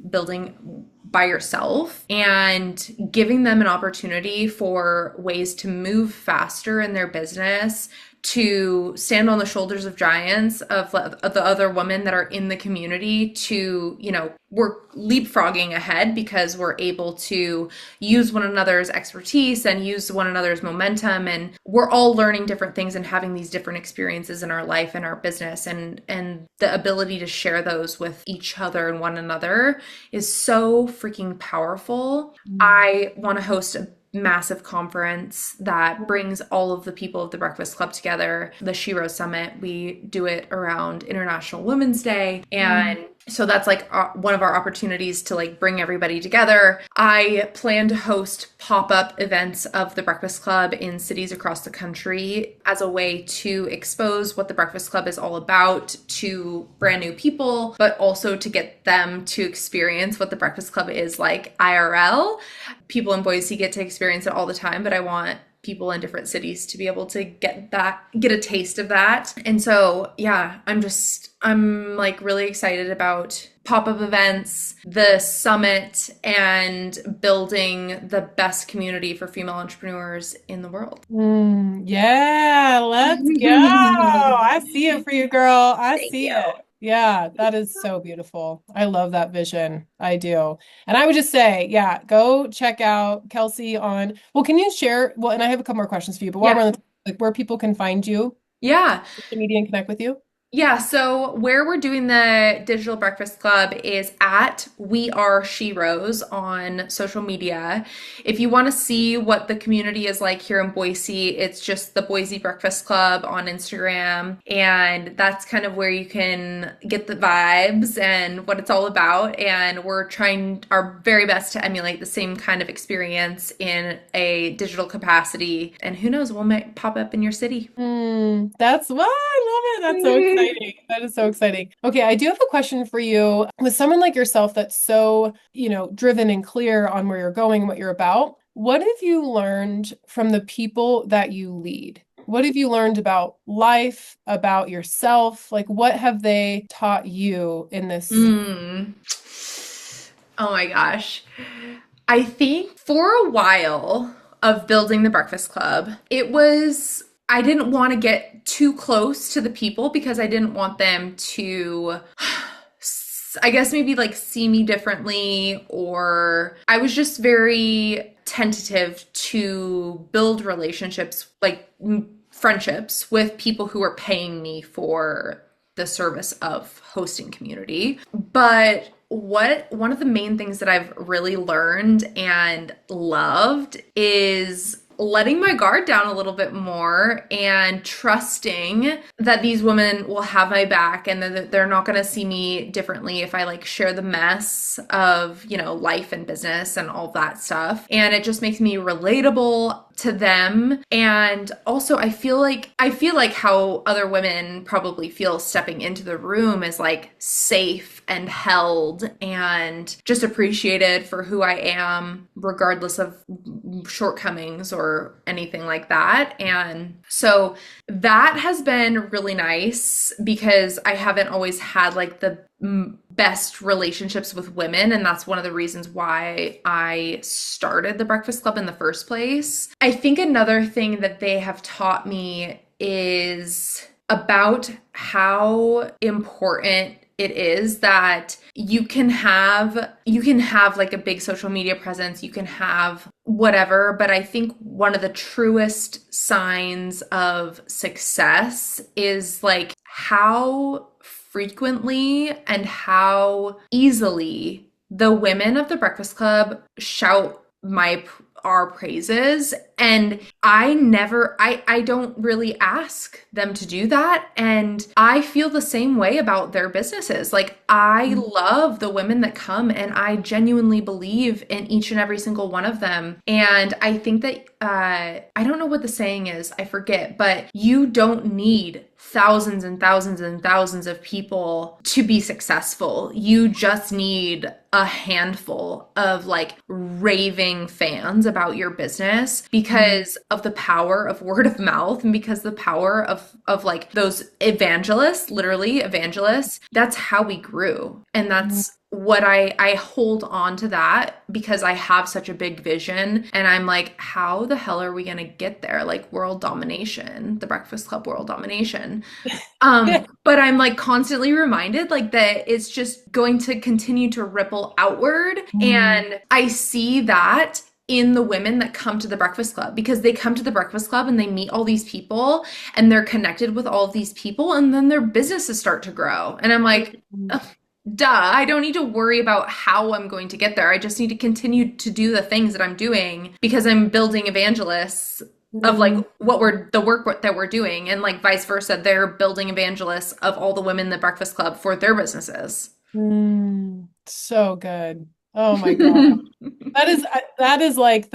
by yourself and giving them an opportunity for ways to move faster in their business, to stand on the shoulders of giants of the other women that are in the community to, we're leapfrogging ahead because we're able to use one another's expertise and use one another's momentum. And we're all learning different things and having these different experiences in our life and our business. And the ability to share those with each other and one another is so freaking powerful. mm. I want to host a massive conference that brings all of the people of the Breakfast Club together, the Shiro Summit. We do it around International Women's Day. Mm, And so that's like one of our opportunities to like bring everybody together. I plan to host pop-up events of the Breakfast Club in cities across the country as a way to expose what the Breakfast Club is all about to brand new people, but also to get them to experience what the Breakfast Club is like IRL. People in Boise get to experience it all the time, but I want people in different cities to be able to get a taste of that. And so, yeah, I'm like really excited about pop-up events, the summit, and building the best community for female entrepreneurs in the world. yeah, let's go. I see it for you, girl. I Thank see you. it. Yeah, that is so beautiful. I love that vision. I do. And I would just say, yeah, go check out Kelci on, well, can you share, well, and I have a couple more questions for you, but while we're Yeah. on the, like where people can find you, Yeah. social media and connect with you? Yeah, so where we're doing the Digital Breakfast Club is at We Are Sheroes on social media. If you want to see what the community is like here in Boise, it's just the Boise Breakfast Club on Instagram. And that's kind of where you can get the vibes and what it's all about. And we're trying our very best to emulate the same kind of experience in a digital capacity. And who knows, we might pop up in your city. That's what I love it. That's so exciting. That is so exciting. Okay, I do have a question for you. With someone like yourself that's so, driven and clear on where you're going, what you're about, what have you learned from the people that you lead? What have you learned about life, about yourself? Like, what have they taught you in this? Mm. Oh my gosh. I think for a while of building the Breakfast Club, I didn't want to get too close to the people because I didn't want them to, I guess maybe like see me differently, or I was just very tentative to build relationships, like friendships with people who are paying me for the service of hosting community. But one of the main things that I've really learned and loved is letting my guard down a little bit more and trusting that these women will have my back and that they're not going to see me differently if I like share the mess of, life and business and all that stuff. And it just makes me relatable to them. And also I feel like how other women probably feel stepping into the room is like safe and held and just appreciated for who I am, regardless of shortcomings or anything like that. And so that has been really nice because I haven't always had like the best relationships with women, and that's one of the reasons why I started the Breakfast Club in the first place. I think another thing that they have taught me is about how important it is that you can have like a big social media presence, you can have whatever, but I think one of the truest signs of success is like how frequently and how easily the women of the Breakfast Club shout our praises. And I don't really ask them to do that. And I feel the same way about their businesses. Like I love the women that come and I genuinely believe in each and every single one of them. And I think that, I don't know what the saying is, I forget, but you don't need thousands and thousands and thousands of people to be successful. You just need a handful of like raving fans about your business because of the power of word of mouth and because the power of like those evangelists, literally evangelists. That's how we grew. And that's what I hold on to that because I have such a big vision and I'm like, how the hell are we going to get there? Like world domination, the Breakfast Club world domination. But I'm like constantly reminded like that it's just going to continue to ripple outward. And I see that in the women that come to the Breakfast Club because they come to the Breakfast Club and they meet all these people and they're connected with all of these people and then their businesses start to grow. And I'm like, duh, I don't need to worry about how I'm going to get there. I just need to continue to do the things that I'm doing because I'm building evangelists of like the work that we're doing, and like vice versa, they're building evangelists of all the women in the Breakfast Club for their businesses. So good. Oh my God. That is like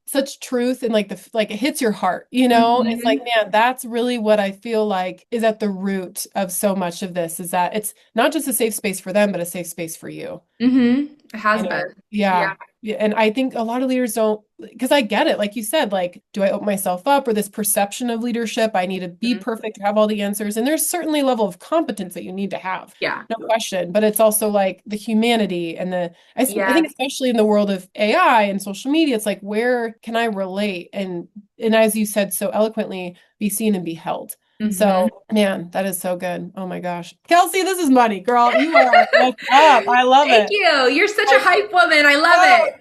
such truth and like it hits your heart, It's like, man, that's really what I feel like is at the root of so much of this is that it's not just a safe space for them, but a safe space for you. It has been. Yeah. And I think a lot of leaders don't, because I get it. Like you said, like, do I open myself up or this perception of leadership? I need to be perfect, have all the answers. And there's certainly a level of competence that you need to have. Yeah. No question. But it's also like the humanity and I think especially in the world of AI and social media, it's like, where can I relate? And as you said so eloquently, be seen and be held. So, man, that is so good. Oh my gosh. Kelci, this is money, girl. You are what's up. I love it. Thank you. You're such a hype woman. I love it.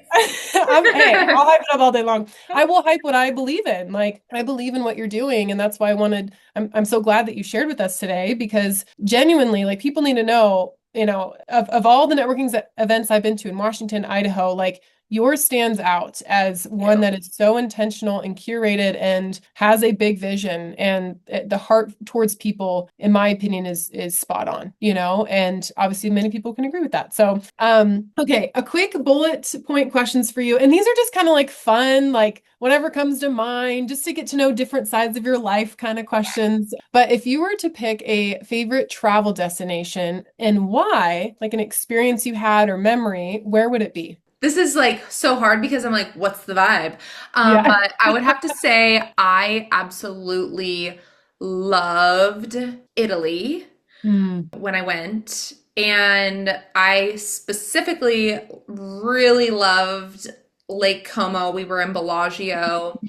Hey, I'll hype it up all day long. I will hype what I believe in. Like, I believe in what you're doing. And that's why I'm so glad that you shared with us today because genuinely, like, people need to know, of all the networking events I've been to in Washington, Idaho, like, yours stands out as one that is so intentional and curated and has a big vision, and the heart towards people, in my opinion, is spot on, and obviously many people can agree with that. So, okay, a quick bullet point questions for you. And these are just kind of like fun, like whatever comes to mind, just to get to know different sides of your life kind of questions. But if you were to pick a favorite travel destination and why, like an experience you had or memory, where would it be? This is like so hard because I'm like, what's the vibe? But I would have to say I absolutely loved Italy when I went. And I specifically really loved Lake Como. We were in Bellagio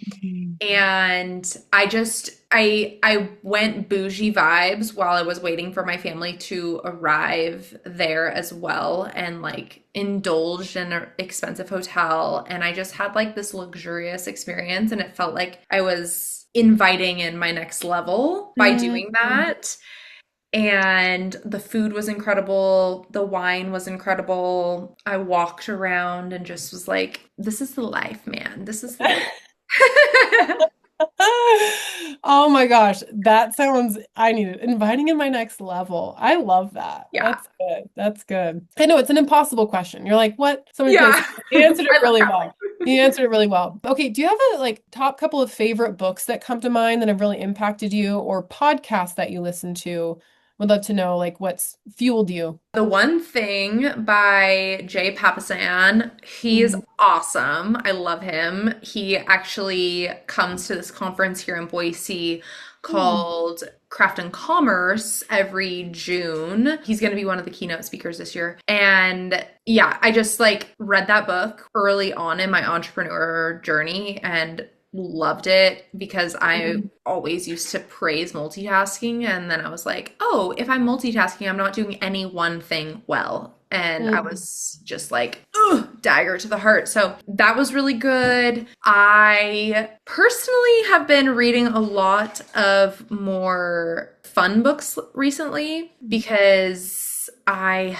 And I went bougie vibes while I was waiting for my family to arrive there as well, and like indulged in an expensive hotel, and I just had like this luxurious experience, and it felt like I was inviting in my next level by doing Mm. that. And the food was incredible. The wine was incredible. I walked around and just was like, this is the life, man. This is the life. Oh my gosh, that sounds, I need it. Inviting in my next level. I love that. Yeah. That's good. That's good. I know it's an impossible question. You're like, what? So many Yeah. places. You answered it I love really traveling. well. You answered it really well. Okay, do you have a like top couple of favorite books that come to mind that have really impacted you or podcasts that you listen to? Would love to know like what's fueled you. The One Thing by Jay Papasan, he's Mm. awesome. I love him. He actually comes to this conference here in Boise Mm. called Craft and Commerce every June. He's going to be one of the keynote speakers this year. And yeah, I just like read that book early on in my entrepreneur journey and loved it because I Mm. always used to praise multitasking. And then I was like, oh, if I'm multitasking, I'm not doing any one thing well. And I Mm. was just like, ugh, dagger to the heart. So that was really good. I personally have been reading a lot of more fun books recently because I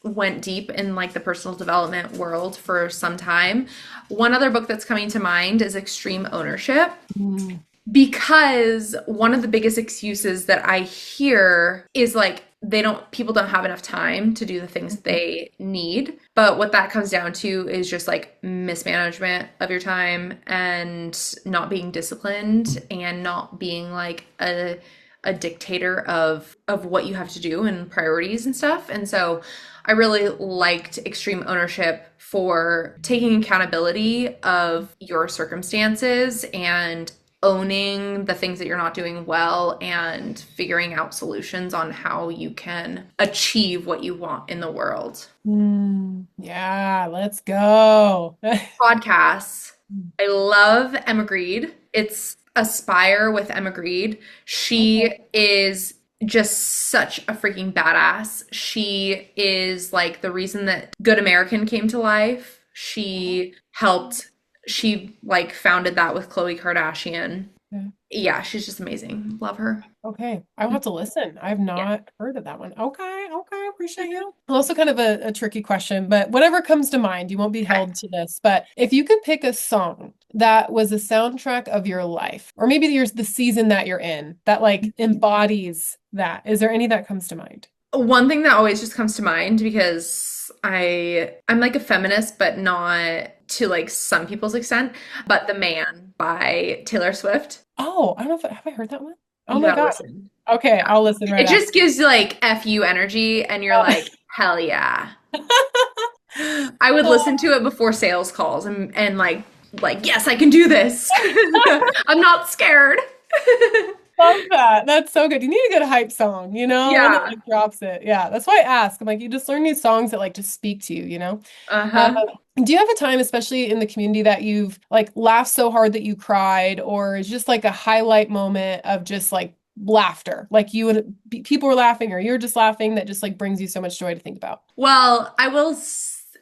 went deep in like the personal development world for some time. One other book that's coming to mind is Extreme Ownership, Mm. because one of the biggest excuses that I hear is like people don't have enough time to do the things they need. But what that comes down to is just like mismanagement of your time and not being disciplined and not being like a dictator of what you have to do and priorities and stuff. And so I really liked Extreme Ownership for taking accountability of your circumstances and owning the things that you're not doing well and figuring out solutions on how you can achieve what you want in the world. Mm. Yeah, let's go. Podcasts. I love Emma Grede. It's Aspire with Emma Grede. She Okay. is just such a freaking badass. She is like the reason that Good American came to life. She like founded that with Khloe Kardashian. Okay. Yeah, she's just amazing. Love her. Okay, I will have to listen. I've Yeah. not heard of that one. Okay, okay, appreciate you. Also, kind of a tricky question, but whatever comes to mind, you won't be Okay. held to this. But if you could pick a song that was a soundtrack of your life, or maybe the season that you're in, that like embodies that, is there any that comes to mind? One thing that always just comes to mind because I'm like a feminist, but not to like some people's extent, but The Man by Taylor Swift. Oh, I don't know if have I heard that one? Oh You my gotta God. listen. Okay, Yeah. I'll listen right It after. just gives you like FU energy and you're Oh. like, hell yeah. I would listen to it before sales calls and like yes, I can do this. I'm not scared. Love that. That's so good. You need a good hype song, one that Yeah. like drops it. Yeah, that's why I ask. I'm like, you just learn these songs that like just speak to you. Um, Uh-huh. do you have a time, especially in the community, that you've like laughed so hard that you cried, or is just like a highlight moment of just like laughter, like you and people were laughing, or you're just laughing that just like brings you so much joy to think about? Well,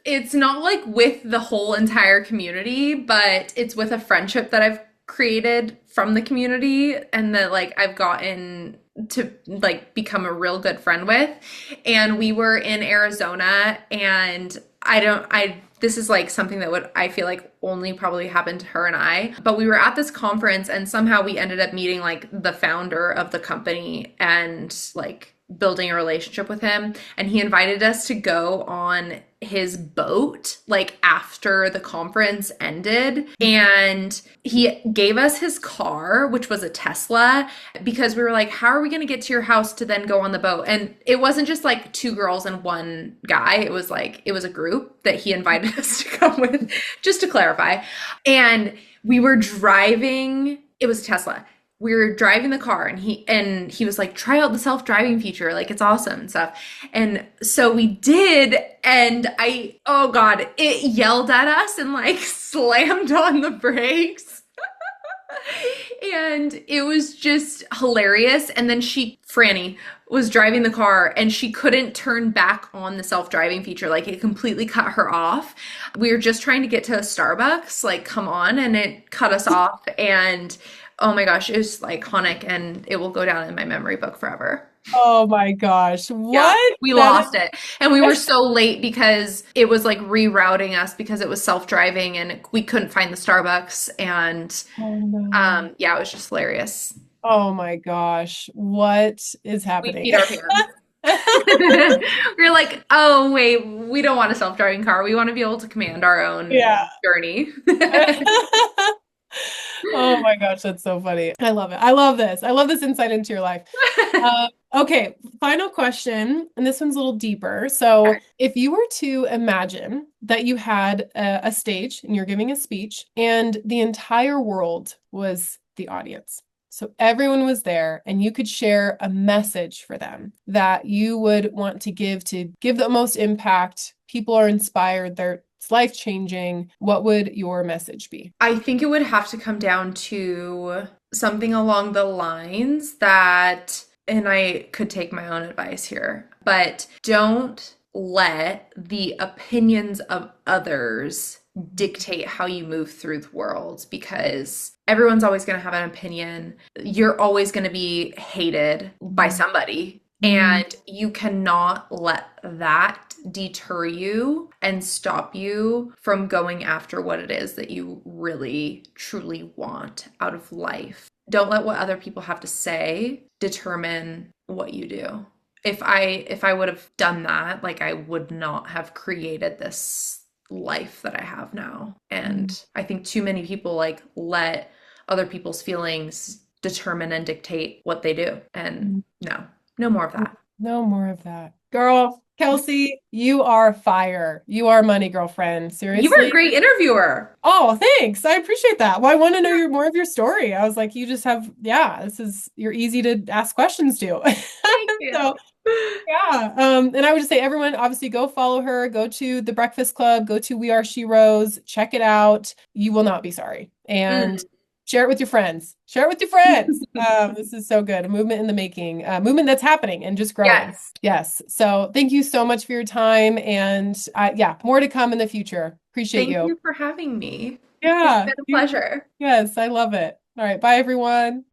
it's not like with the whole entire community, but it's with a friendship that I've created from the community and that like I've gotten to like become a real good friend with. And we were in Arizona and this is like something that would I feel like only probably happened to her and I, but we were at this conference and somehow we ended up meeting like the founder of the company and like building a relationship with him, and he invited us to go on his boat like after the conference ended, and he gave us his car, which was a Tesla, because we were like, how are we going to get to your house to then go on the boat? And it wasn't just like two girls and one guy, it was a group that he invited us to come with, just to clarify. And we were driving, it was a Tesla, we were driving the car and he was like, try out the self-driving feature, like it's awesome and stuff. And so we did, and oh God, it yelled at us and like slammed on the brakes. And it was just hilarious. And then Franny, was driving the car and she couldn't turn back on the self-driving feature. Like it completely cut her off. We were just trying to get to a Starbucks, like, come on, and it cut us off. And oh my gosh, it was like iconic and it will go down in my memory book forever. Oh my gosh. Yeah, What? we That lost it. And we were so late because it was like rerouting us because it was self-driving and we couldn't find the Starbucks. And oh no. yeah, it was just hilarious. Oh my gosh. What is We happening? peed our pants. We're like, oh, wait, we don't want a self-driving car. We want to be able to command our own Yeah. journey. Oh my gosh, that's so funny. I love it. I love this. I love this insight into your life. Okay, final question, and this one's a little deeper. So, if you were to imagine that you had a stage and you're giving a speech, and the entire world was the audience. So everyone was there, and you could share a message for them that you would want to give the most impact. People are inspired. It's life-changing. What would your message be? I think it would have to come down to something along the lines that, and I could take my own advice here, but don't let the opinions of others dictate how you move through the world, because everyone's always going to have an opinion. You're always going to be hated by somebody, and you cannot let that deter you and stop you from going after what it is that you really, truly want out of life. Don't let what other people have to say determine what you do. If I would have done that, like, I would not have created this life that I have now. And I think too many people like let other people's feelings determine and dictate what they do. And no more of that. No more of that. Girl, Kelci, you are fire. You are money, girlfriend. You were a Seriously. great interviewer. Oh, thanks. I appreciate that. Well, I want to know more of your story. I was like, you just have, yeah, you're easy to ask questions to. Thank you. So, yeah. And I would just say, everyone, obviously go follow her, go to the Breakfast Club, go to We Are Sheroes, check it out. You will not be sorry. And share it with your friends. Share it with your friends. This is so good. A movement in the making, a movement that's happening and just growing. Yes. Yes. So thank you so much for your time. And yeah, more to come in the future. Appreciate Thank you for having me. Yeah. It's been a pleasure. Yes, I love it. All right. Bye, everyone.